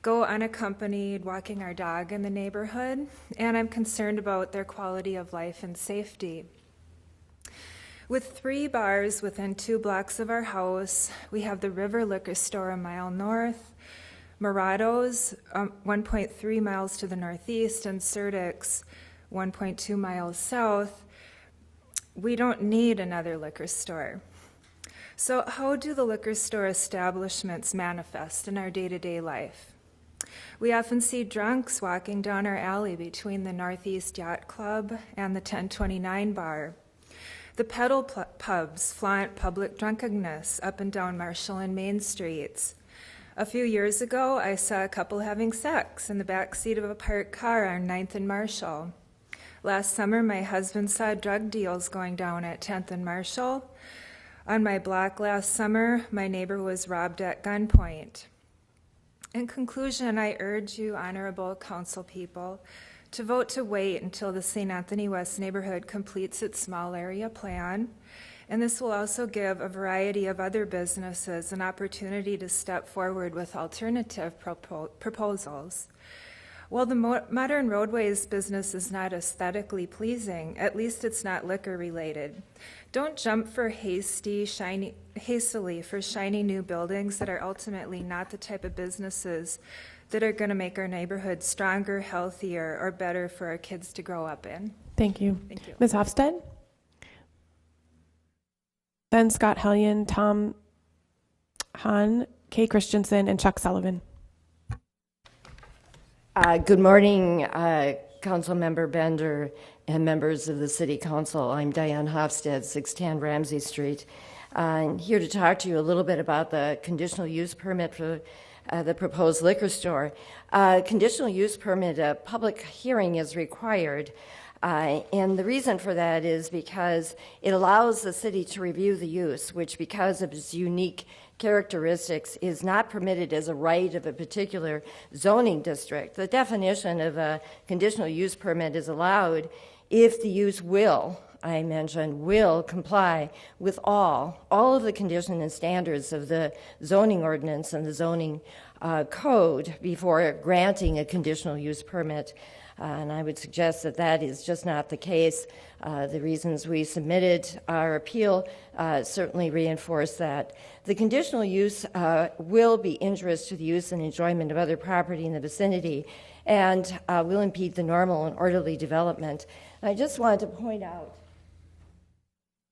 go unaccompanied walking our dog in the neighborhood, and I'm concerned about their quality of life and safety. With 3 bars within 2 blocks of our house, we have the River Liquor Store a mile north, Morado's 1.3 miles to the northeast, and Surdyk's 1.2 miles south. We don't need another liquor store. So how do the liquor store establishments manifest in our day-to-day life? We often see drunks walking down our alley between the Northeast Yacht Club and the 1029 bar. The pedal pubs flaunt public drunkenness up and down Marshall and Main Streets. A few years ago, I saw a couple having sex in the back seat of a parked car on 9th and Marshall. Last summer, my husband saw drug deals going down at 10th and Marshall. On my block last summer, my neighbor was robbed at gunpoint. In conclusion, I urge you, honorable council people, to vote to wait until the St. Anthony West neighborhood completes its small area plan. And this will also give a variety of other businesses an opportunity to step forward with alternative proposals. While the modern roadways business is not aesthetically pleasing, at least it's not liquor related. Don't jump for hastily for shiny new buildings that are ultimately not the type of businesses that are going to make our neighborhood stronger, healthier, or better for our kids to grow up in. Thank you. Thank you. Ms. Hofstede? Then Scott Hellion, Tom Hahn, Kay Christensen, and Chuck Sullivan. Good morning, Council Member Bender and members of the City Council. I'm Diane Hofstede, 610 Ramsey Street. I'm here to talk to you a little bit about the conditional use permit for the proposed liquor store. Conditional use permit, a public hearing is required. And the reason for that is because it allows the city to review the use, which because of its unique characteristics is not permitted as a right of a particular zoning district. The definition of a conditional use permit is allowed if the use will comply with all of the conditions and standards of the zoning ordinance and the zoning code before granting a conditional use permit. And I would suggest that that is just not the case. The reasons we submitted our appeal certainly reinforce that. The conditional use will be injurious to the use and enjoyment of other property in the vicinity and will impede the normal and orderly development. And I just wanted to point out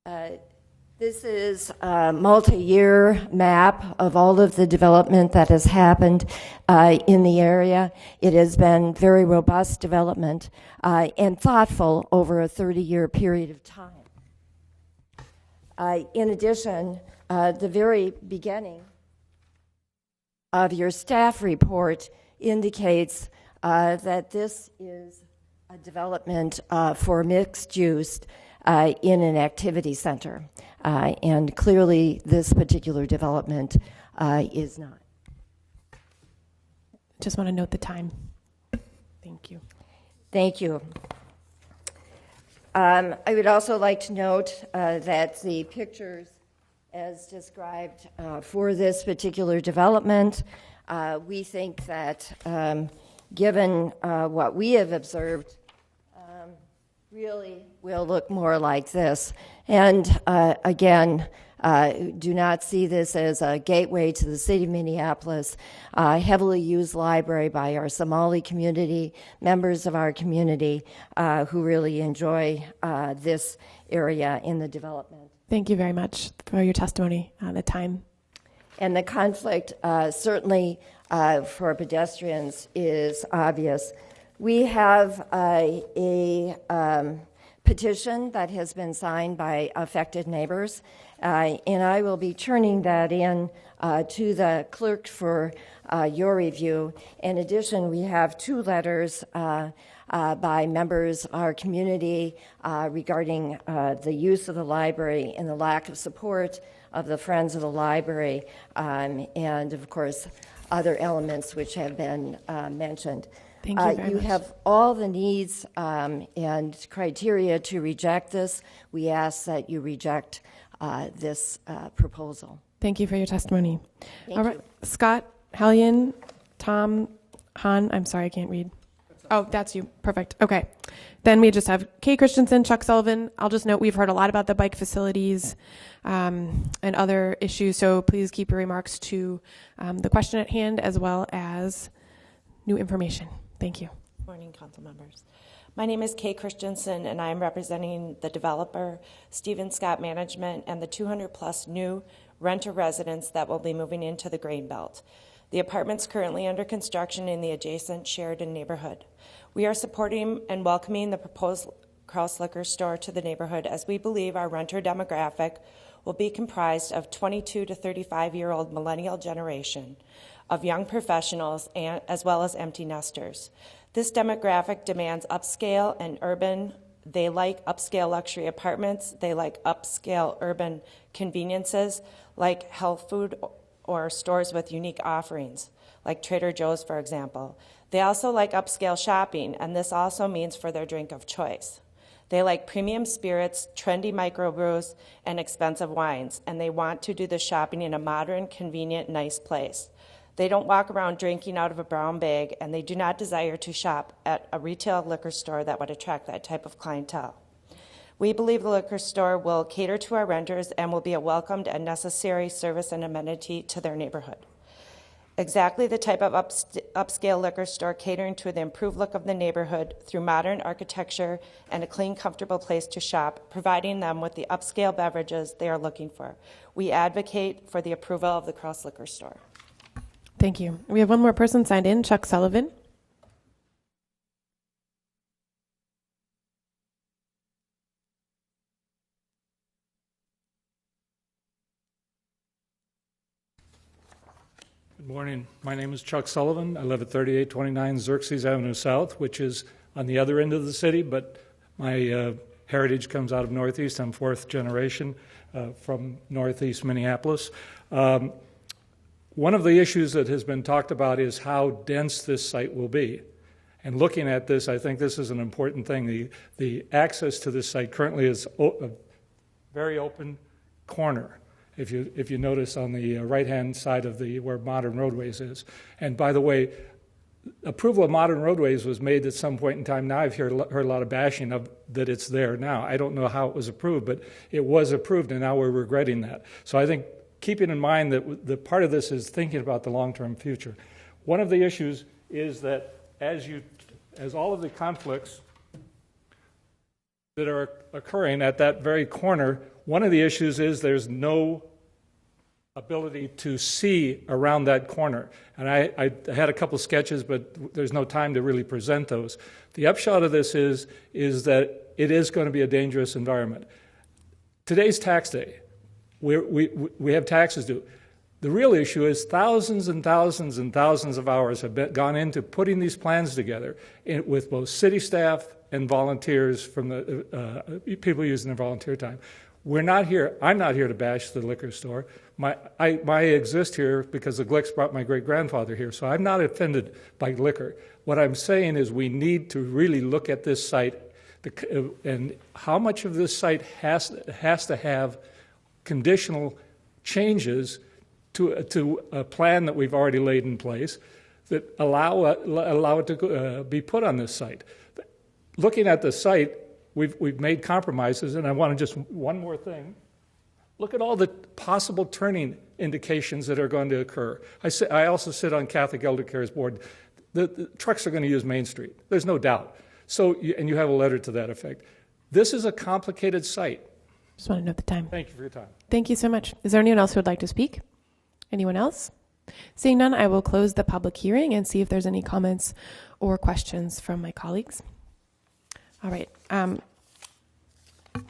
This is a multi-year map of all of the development that has happened in the area. It has been very robust development and thoughtful over a 30-year period of time. In addition, the very beginning of your staff report indicates that this is a development for mixed use in an activity center. And clearly, this particular development is not. Just want to note the time. Thank you. Thank you. I would also like to note that the pictures as described for this particular development, we think that given what we have observed, really will look more like this. And again, do not see this as a gateway to the city of Minneapolis. Heavily used library by our Somali community, members of our community who really enjoy this area in the development. Thank you very much for your testimony on the time. And the conflict certainly for pedestrians is obvious. We have a petition that has been signed by affected neighbors, and I will be turning that in to the clerk for your review. In addition, we have 2 letters by members of our community regarding the use of the library and the lack of support of the Friends of the Library, and of course, other elements which have been mentioned. Thank you very much. Have all the needs and criteria to reject this. We ask that you reject this proposal. Thank you for your testimony. Thank All right, you. Scott, Hellion, Tom, Han, I'm sorry, I can't read. Oh, that's you. Perfect. Okay. Then we just have Kay Christensen, Chuck Sullivan. I'll just note we've heard a lot about the bike facilities and other issues, so please keep your remarks to the question at hand as well as new information. Thank you. Good morning, council members. My name is Kay Christensen, and I am representing the developer, Stephen Scott Management, and the 200-plus new renter residents that will be moving into the grain belt. The apartment's currently under construction in the adjacent Sheridan neighborhood. We are supporting and welcoming the proposed Krause liquor store to the neighborhood as we believe our renter demographic will be comprised of 22 to 35-year-old millennial generation of young professionals and as well as empty nesters. This demographic demands upscale and urban. They like upscale luxury apartments. They like upscale urban conveniences like health food or stores with unique offerings, like Trader Joe's, for example. They also like upscale shopping, and this also means for their drink of choice. They like premium spirits, trendy microbrews, and expensive wines, and they want to do the shopping in a modern, convenient, nice place. They don't walk around drinking out of a brown bag, and they do not desire to shop at a retail liquor store that would attract that type of clientele. We believe the liquor store will cater to our renters and will be a welcomed and necessary service and amenity to their neighborhood. Exactly the type of upscale liquor store catering to the improved look of the neighborhood through modern architecture and a clean, comfortable place to shop, providing them with the upscale beverages they are looking for. We advocate for the approval of the Krause liquor store. Thank you. We have one more person signed in, Chuck Sullivan. Good morning. My name is Chuck Sullivan. I live at 3829 Xerxes Avenue South, which is on the other end of the city, but my heritage comes out of Northeast. I'm 4th generation from Northeast Minneapolis. One of the issues that has been talked about is how dense this site will be. And looking at this, I think this is an important thing. The access to this site currently is a very open corner. If you notice on the right-hand side of where Modern Roadways is. And by the way, approval of Modern Roadways was made at some point in time. Now I've heard a lot of bashing of that it's there now. I don't know how it was approved, but it was approved, and now we're regretting that. So I think keeping in mind that the part of this is thinking about the long-term future. One of the issues is that as all of the conflicts that are occurring at that very corner. One of the issues is there's no ability to see around that corner. And I had a couple sketches, but there's no time to really present those. The upshot of this is that it is going to be a dangerous environment. Today's tax day. We have taxes due. The real issue is thousands and thousands and thousands of hours have gone into putting these plans together with both city staff and volunteers from the people using their volunteer time. We're not here. I'm not here to bash the liquor store. I exist here because the Glicks brought my great-grandfather here, so I'm not offended by liquor. What I'm saying is we need to really look at this site and how much of this site has to have conditional changes to a plan that we've already laid in place that allow it to be put on this site. Looking at the site, we've made compromises, and I want to just one more thing. Look at all the possible turning indications that are going to occur. I also sit on Catholic Elder Care's board. The trucks are going to use Main Street. There's no doubt. And you have a letter to that effect. This is a complicated site. Just want to note the time. Thank you for your time. Thank you so much. Is there anyone else who would like to speak? Anyone else? Seeing none, I will close the public hearing and see if there's any comments or questions from my colleagues. All right.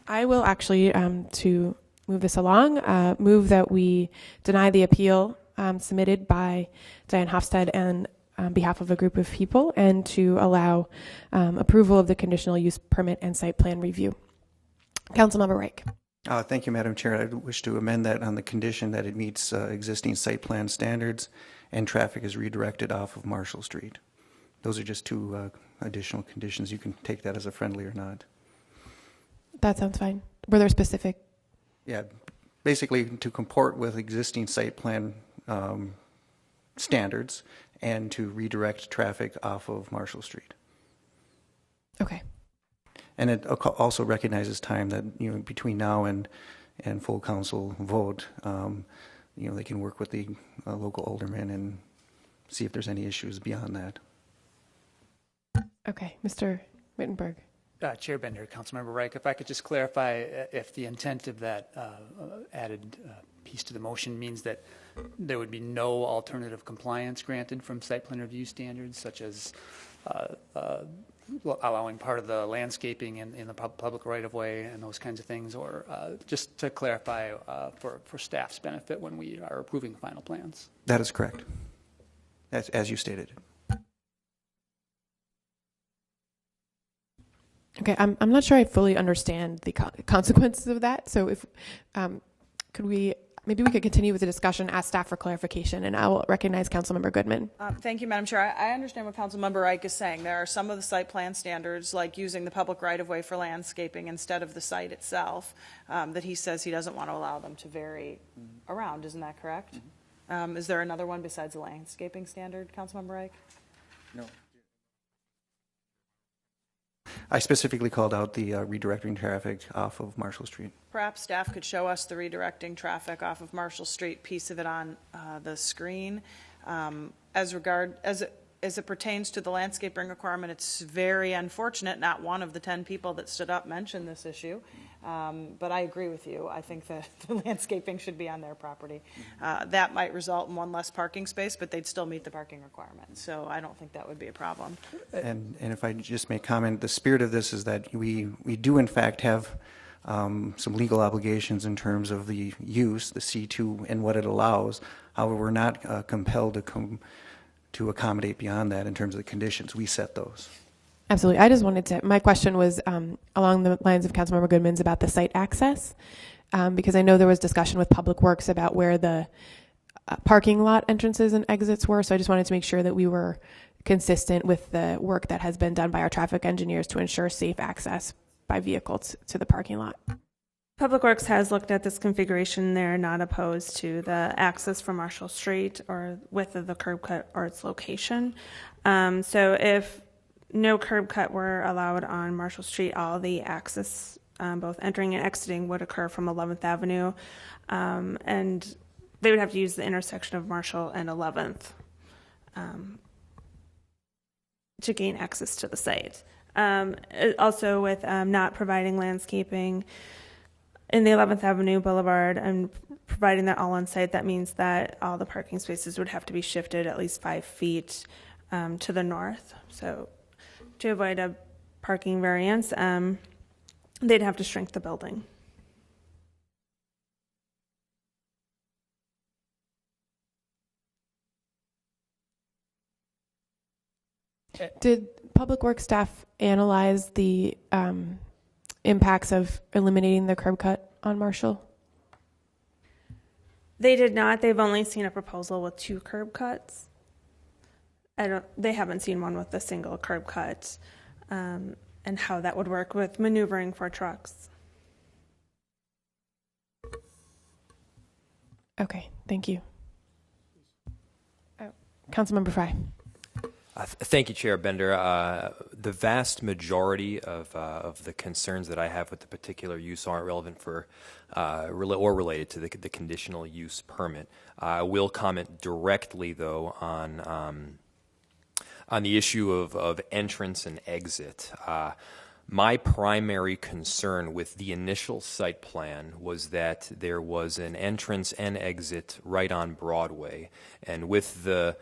I will actually, to move this along, move that we deny the appeal submitted by Diane Hofstede and on behalf of a group of people, and to allow approval of the conditional use permit and site plan review. Councilmember Reich. Thank you, Madam Chair. I wish to amend that on the condition that it meets existing site plan standards and traffic is redirected off of Marshall Street. Those are just two additional conditions. You can take that as a friendly or not. That sounds fine. Were there specific? Yeah, basically to comport with existing site plan standards and to redirect traffic off of Marshall Street. Okay. And it also recognizes time that, between now and full council vote, they can work with the local aldermen and see if there's any issues beyond that. Okay, Mr. Wittenberg. Chair Bender, Councilmember Reich, if I could just clarify if the intent of that added piece to the motion means that there would be no alternative compliance granted from site plan review standards, such as allowing part of the landscaping in the public right-of-way and those kinds of things, or just to clarify for staff's benefit when we are approving final plans? That is correct, as you stated. Okay, I'm not sure I fully understand the consequences of that. So if maybe we could continue with the discussion, ask staff for clarification, and I will recognize Councilmember Goodman. Thank you, Madam Chair. I understand what Councilmember Reich is saying. There are some of the site plan standards, like using the public right-of-way for landscaping instead of the site itself, that he says he doesn't want to allow them to vary around. Isn't that correct? Mm-hmm. Is there another one besides the landscaping standard, Councilmember Reich? No. I specifically called out the redirecting traffic off of Marshall Street. Perhaps staff could show us the redirecting traffic off of Marshall Street piece of it on the screen. As it pertains to the landscaping requirement, it's very unfortunate not one of the 10 people that stood up mentioned this issue. But I agree with you. I think that the landscaping should be on their property. That might result in one less parking space, but they'd still meet the parking requirement. So I don't think that would be a problem. And if I just may comment, the spirit of this is that we do in fact have some legal obligations in terms of the use, the C2, and what it allows. However, we're not compelled to accommodate beyond that in terms of the conditions. We set those. Absolutely. I just wanted to, my question was along the lines of Councilmember Goodman's about the site access, because I know there was discussion with Public Works about where the parking lot entrances and exits were. So I just wanted to make sure that we were consistent with the work that has been done by our traffic engineers to ensure safe access by vehicles to the parking lot. Public Works has looked at this configuration. They're not opposed to the access from Marshall Street or width of the curb cut or its location. So if no curb cut were allowed on Marshall Street, all the access, both entering and exiting, would occur from 11th Avenue. And they would have to use the intersection of Marshall and 11th to gain access to the site. Also with not providing landscaping in the 11th Avenue Boulevard and providing that all on site, that means that all the parking spaces would have to be shifted at least 5 feet to the north. So to avoid a parking variance, they'd have to shrink the building. Did Public Works staff analyze the impacts of eliminating the curb cut on Marshall? They did not. They've only seen a proposal with 2 curb cuts. They haven't seen one with a single curb cut, and how that would work with maneuvering for trucks. Okay, thank you. Councilmember Frye. Thank you, Chair Bender. The vast majority of the concerns that I have with the particular use aren't relevant for or related to the conditional use permit. I will comment directly, though, on the issue of entrance and exit. My primary concern with the initial site plan was that there was an entrance and exit right on Broadway, and with the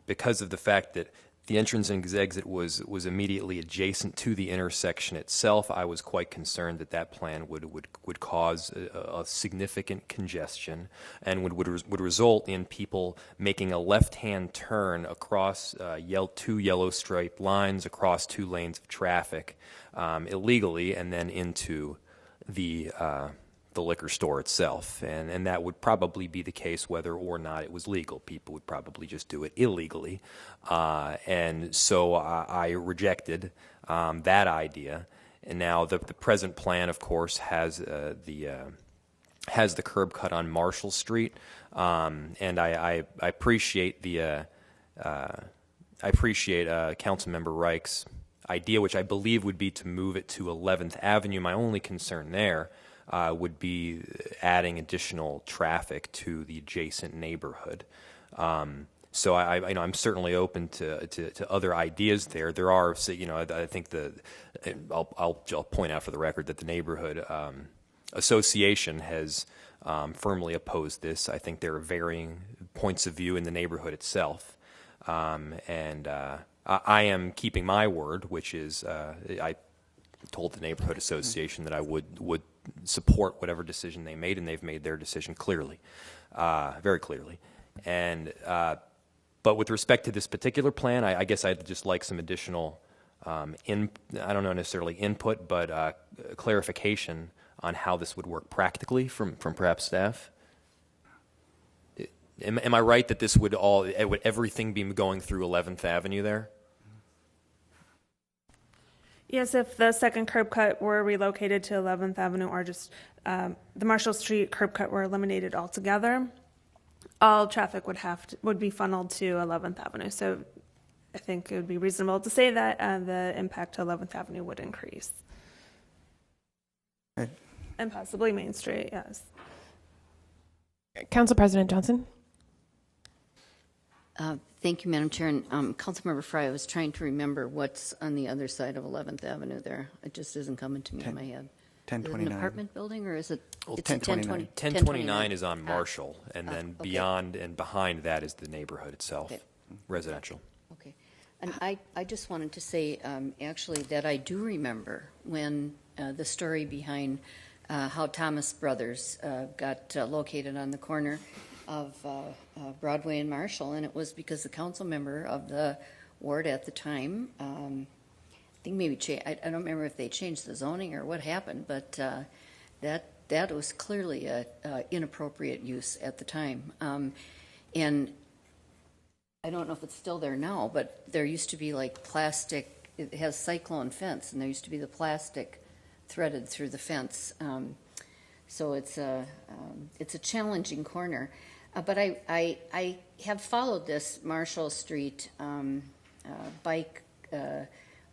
because of the fact that the entrance and exit was immediately adjacent to the intersection itself, I was quite concerned that that plan would cause a significant congestion and would result in people making a left-hand turn across 2 yellow striped lines across 2 lanes of traffic illegally, and then into the liquor store itself, and that would probably be the case whether or not it was legal. People would probably just do it illegally, and so I rejected that idea. And now the present plan, of course, has the curb cut on Marshall Street, and I appreciate Councilmember Reich's idea, which I believe would be to move it to 11th Avenue. My only concern there would be adding additional traffic to the adjacent neighborhood. So I'm certainly open to other ideas there. There are, I think I'll point out for the record that the neighborhood association has firmly opposed this. I think there are varying points of view in the neighborhood itself, and I am keeping my word, which is I told the neighborhood association that I would support whatever decision they made, and they've made their decision clearly, very clearly. And but with respect to this particular plan, I guess I'd just like some additional, I don't know necessarily input, but clarification on how this would work practically from perhaps staff. Am I right that this would everything be going through 11th Avenue there? Yes, if the second curb cut were relocated to 11th Avenue, or just the Marshall Street curb cut were eliminated altogether, all traffic would be funneled to 11th Avenue. So I think it would be reasonable to say that the impact to 11th Avenue would increase. Right. And possibly Main Street, yes. Council President Johnson. Thank you, Madam Chair. And Councilmember Frye, I was trying to remember what's on the other side of 11th Avenue there. It just isn't coming to me in my head. 1029. Is it an apartment building, or is it? Well, it's 1029. 1029 is on Marshall, and then okay. beyond and behind that is the neighborhood itself, okay. Residential. Okay. And I just wanted to say, actually, that I do remember when the story behind how Thomas Brothers got located on the corner of Broadway and Marshall, and it was because the council member of the ward at the time, I think maybe I don't remember if they changed the zoning or what happened, but that was clearly a inappropriate use at the time, and I don't know if it's still there now, but there used to be like plastic. It has cyclone fence, and there used to be the plastic threaded through the fence. So it's a challenging corner. But I have followed this Marshall Street bike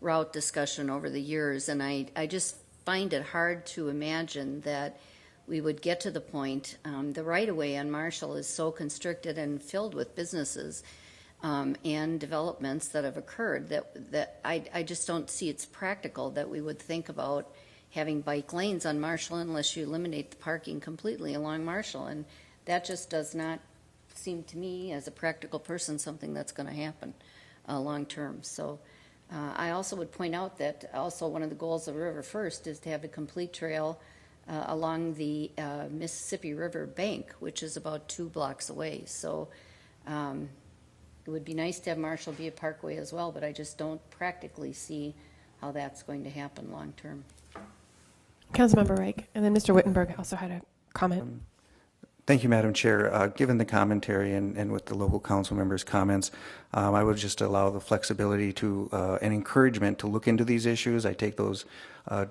route discussion over the years, and I just find it hard to imagine that we would get to the point, the right-of-way on Marshall is so constricted and filled with businesses and developments that have occurred that I just don't see it's practical that we would think about having bike lanes on Marshall unless you eliminate the parking completely along Marshall. And that just does not seem to me, as a practical person, something that's going to happen long term. So I also would point out that also one of the goals of River First is to have a complete trail along the Mississippi River bank, which is about 2 blocks away. So it would be nice to have Marshall be a parkway as well, but I just don't practically see how that's going to happen long term. Councilmember Reich, and then Mr. Wittenberg also had a comment. Thank you, Madam Chair. Given the commentary and with the local council members' comments, I would just allow the flexibility to and encouragement to look into these issues. I take those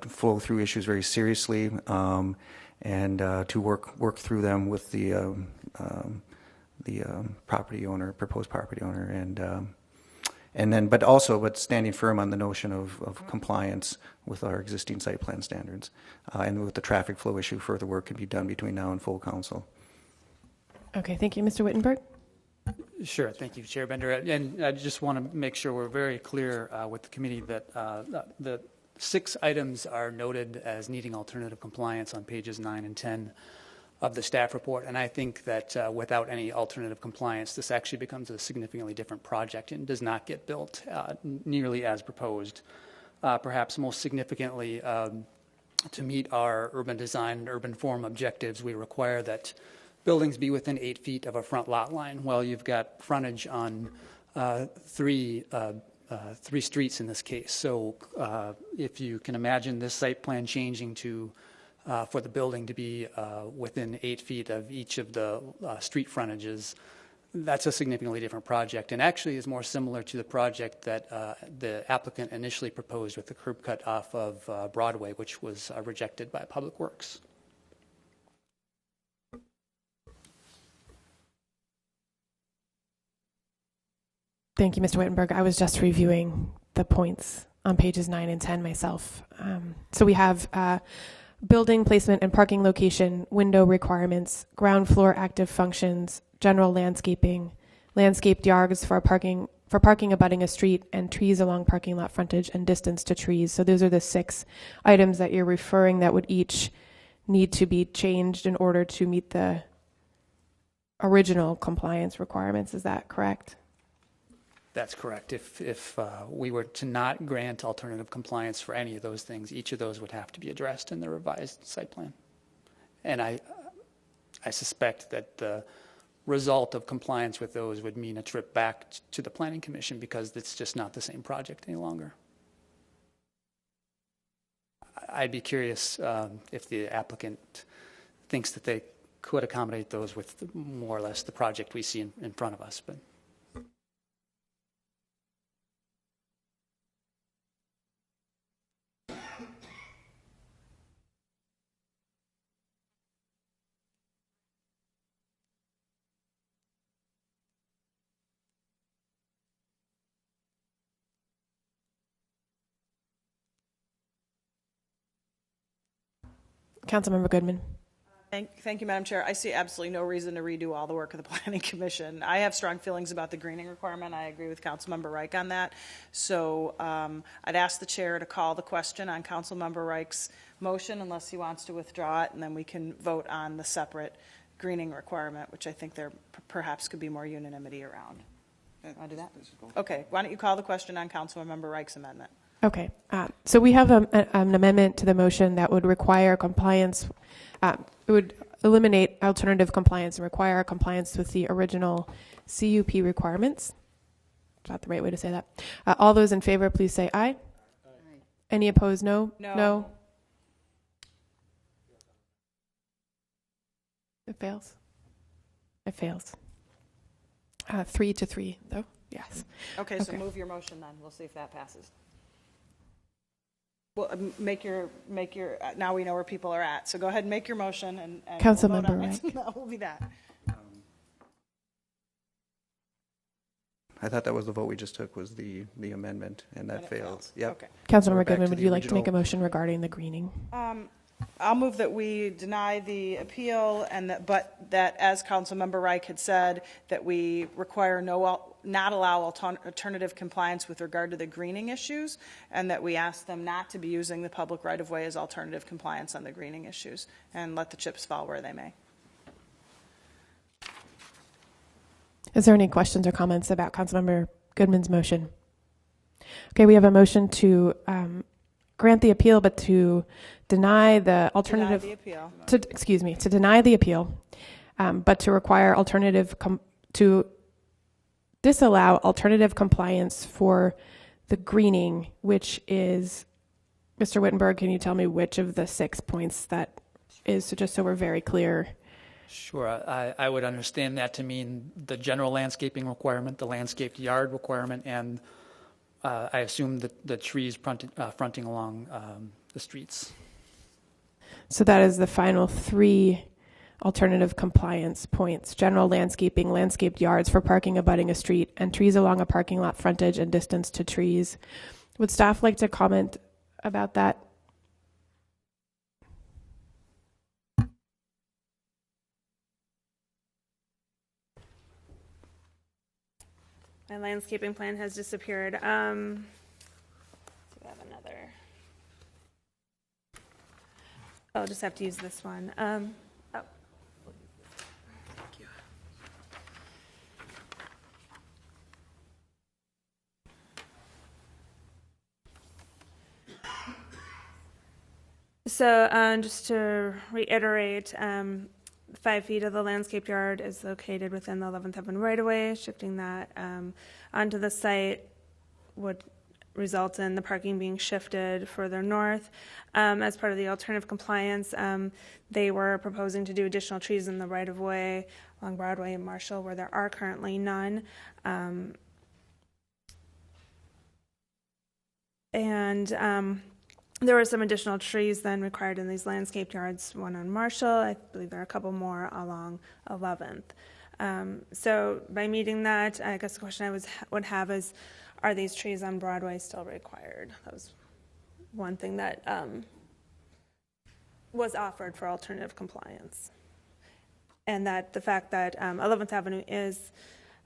flow-through issues very seriously, and to work through them with the property owner, proposed property owner, and then, but standing firm on the notion of compliance with our existing site plan standards, and with the traffic flow issue, further work can be done between now and full council. Okay, thank you. Mr. Wittenberg? Sure. Thank you, Chair Bender. And I just want to make sure we're very clear with the committee that the 6 items are noted as needing alternative compliance on pages 9 and 10 of the staff report. And I think that without any alternative compliance, this actually becomes a significantly different project and does not get built nearly as proposed. Perhaps most significantly, to meet our urban design and urban form objectives, we require that buildings be within 8 feet of a front lot line. Well, you've got frontage on 3 streets in this case. So if you can imagine this site plan changing to for the building to be within 8 feet of each of the street frontages, that's a significantly different project, and actually is more similar to the project that the applicant initially proposed with the curb cut off of Broadway, which was rejected by Public Works. Thank you, Mr. Wittenberg. I was just reviewing the points on pages 9 and 10 myself. So we have building placement and parking location, window requirements, ground floor active functions, general landscaping, landscaped yards for parking abutting a street, and trees along parking lot frontage and distance to trees. So those are the 6 items that you're referring that would each need to be changed in order to meet the original compliance requirements. Is that correct? That's correct. If we were to not grant alternative compliance for any of those things, each of those would have to be addressed in the revised site plan. And I suspect that the result of compliance with those would mean a trip back to the Planning Commission, because it's just not the same project any longer. I'd be curious if the applicant thinks that they could accommodate those with more or less the project we see in front of us. But Councilmember Goodman. Thank you, Madam Chair. I see absolutely no reason to redo all the work of the Planning Commission. I have strong feelings about the greening requirement. I agree with Councilmember Reich on that. So I'd ask the chair to call the question on Councilmember Reich's motion unless he wants to withdraw it, and then we can vote on the separate greening requirement, which I think there perhaps could be more unanimity around. Want to do that? Okay. Why don't you call the question on Councilmember Reich's amendment? Okay, so we have an amendment to the motion that would require compliance. It would eliminate alternative compliance and require compliance with the original CUP requirements. Is that the right way to say that? All those in favor, please say aye. Aye. Any opposed, no? No. It fails. It fails. 3-3, though. Yes. Okay, so move your motion then. We'll see if that passes. Well, make your. Now we know where people are at. So go ahead and make your motion, and Councilmember Reich. That will be that. I thought that was the vote we just took, was the amendment, and that failed. Yep. Okay. Councilmember Goodman, would you like to make a motion regarding the greening? I'll move that we deny the appeal, and but that, as Councilmember Reich had said, that we require not allow alternative compliance with regard to the greening issues, and that we ask them not to be using the public right-of-way as alternative compliance on the greening issues, and let the chips fall where they may. Is there any questions or comments about Councilmember Goodman's motion? Okay, we have a motion to grant the appeal, but to deny the alternative. Deny the appeal. To deny the appeal, but to require to disallow alternative compliance for the greening, which is, Mr. Wittenberg, can you tell me which of the 6 points that is, just so we're very clear? Sure. I would understand that to mean the general landscaping requirement, the landscaped yard requirement, and I assume that the trees fronting along the streets. So that is the final 3 alternative compliance points: general landscaping, landscaped yards for parking abutting a street, and trees along a parking lot frontage and distance to trees. Would staff like to comment about that? My landscaping plan has disappeared. Do we have another? I'll just have to use this one. Thank you. So just to reiterate, 5 feet of the landscape yard is located within the 11th Avenue right-of-way. Shifting that onto the site would result in the parking being shifted further north. As part of the alternative compliance, they were proposing to do additional trees in the right-of-way along Broadway and Marshall, where there are currently none. There were some additional trees then required in these landscaped yards, one on Marshall. I believe there are a couple more along 11th. So by meeting that, I guess the question I would have is, are these trees on Broadway still required? That was one thing that was offered for alternative compliance. And that the fact that 11th Avenue is,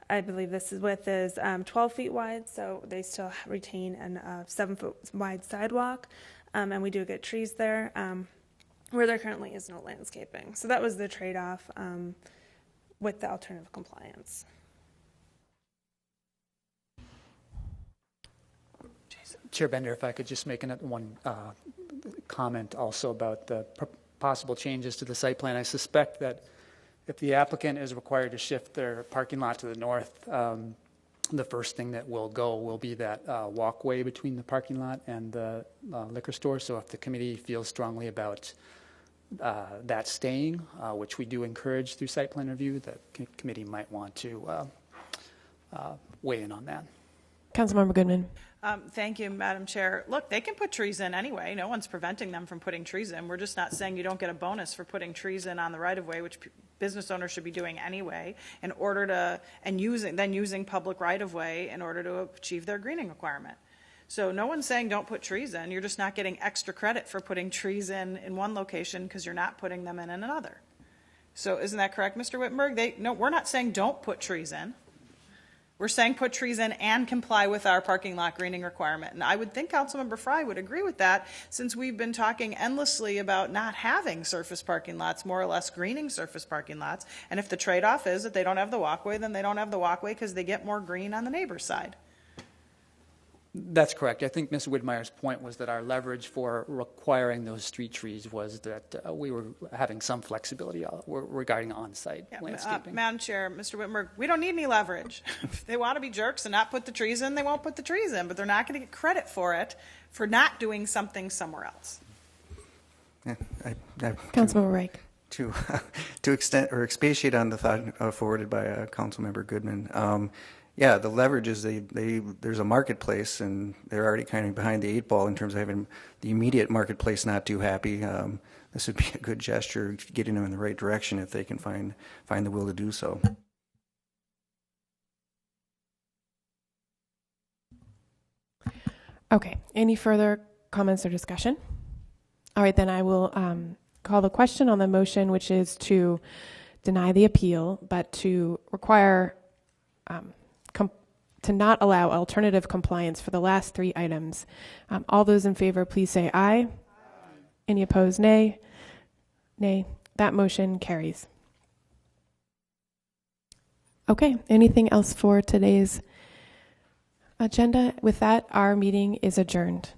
I believe this is width is 12 feet wide, so they still retain a 7-foot wide sidewalk. And we do get trees there, where there currently is no landscaping. So that was the trade-off with the alternative compliance. Chair Bender, if I could just make one comment also about the possible changes to the site plan. I suspect that if the applicant is required to shift their parking lot to the north, the first thing that will be that walkway between the parking lot and the liquor store. So if the committee feels strongly about that staying, which we do encourage through site plan review, the committee might want to weigh in on that. Councilmember Goodman. Thank you, Madam Chair. Look, they can put trees in anyway. No one's preventing them from putting trees in. We're just not saying you don't get a bonus for putting trees in on the right-of-way, which business owners should be doing anyway, in order to, and using public right-of-way in order to achieve their greening requirement. So no one's saying don't put trees in. You're just not getting extra credit for putting trees in one location because you're not putting them in another. So isn't that correct, Mr. Wittenberg? No, we're not saying don't put trees in. We're saying put trees in and comply with our parking lot greening requirement. And I would think Councilmember Fry would agree with that, since we've been talking endlessly about not having surface parking lots, more or less greening surface parking lots. And if the trade-off is that they don't have the walkway, then they don't have the walkway because they get more green on the neighbor's side. That's correct. I think Ms. Widmeyer's point was that our leverage for requiring those street trees was that we were having some flexibility regarding on-site landscaping. Madam Chair, Mr. Wittenberg, we don't need any leverage. If they want to be jerks and not put the trees in, they won't put the trees in, but they're not going to get credit for it for not doing something somewhere else. Councilmember Reich. To extend or expatiate on the thought forwarded by Councilmember Goodman. Yeah, the leverage is there's a marketplace, and they're already kind of behind the 8 ball in terms of having the immediate marketplace not too happy. This would be a good gesture, getting them in the right direction if they can find the will to do so. Okay. Any further comments or discussion? All right, then I will call the question on the motion, which is to deny the appeal, but to require, to not allow alternative compliance for the last 3 items. All those in favor, please say aye. Any opposed, nay? Nay. That motion carries. Okay, anything else for today's agenda? With that, our meeting is adjourned.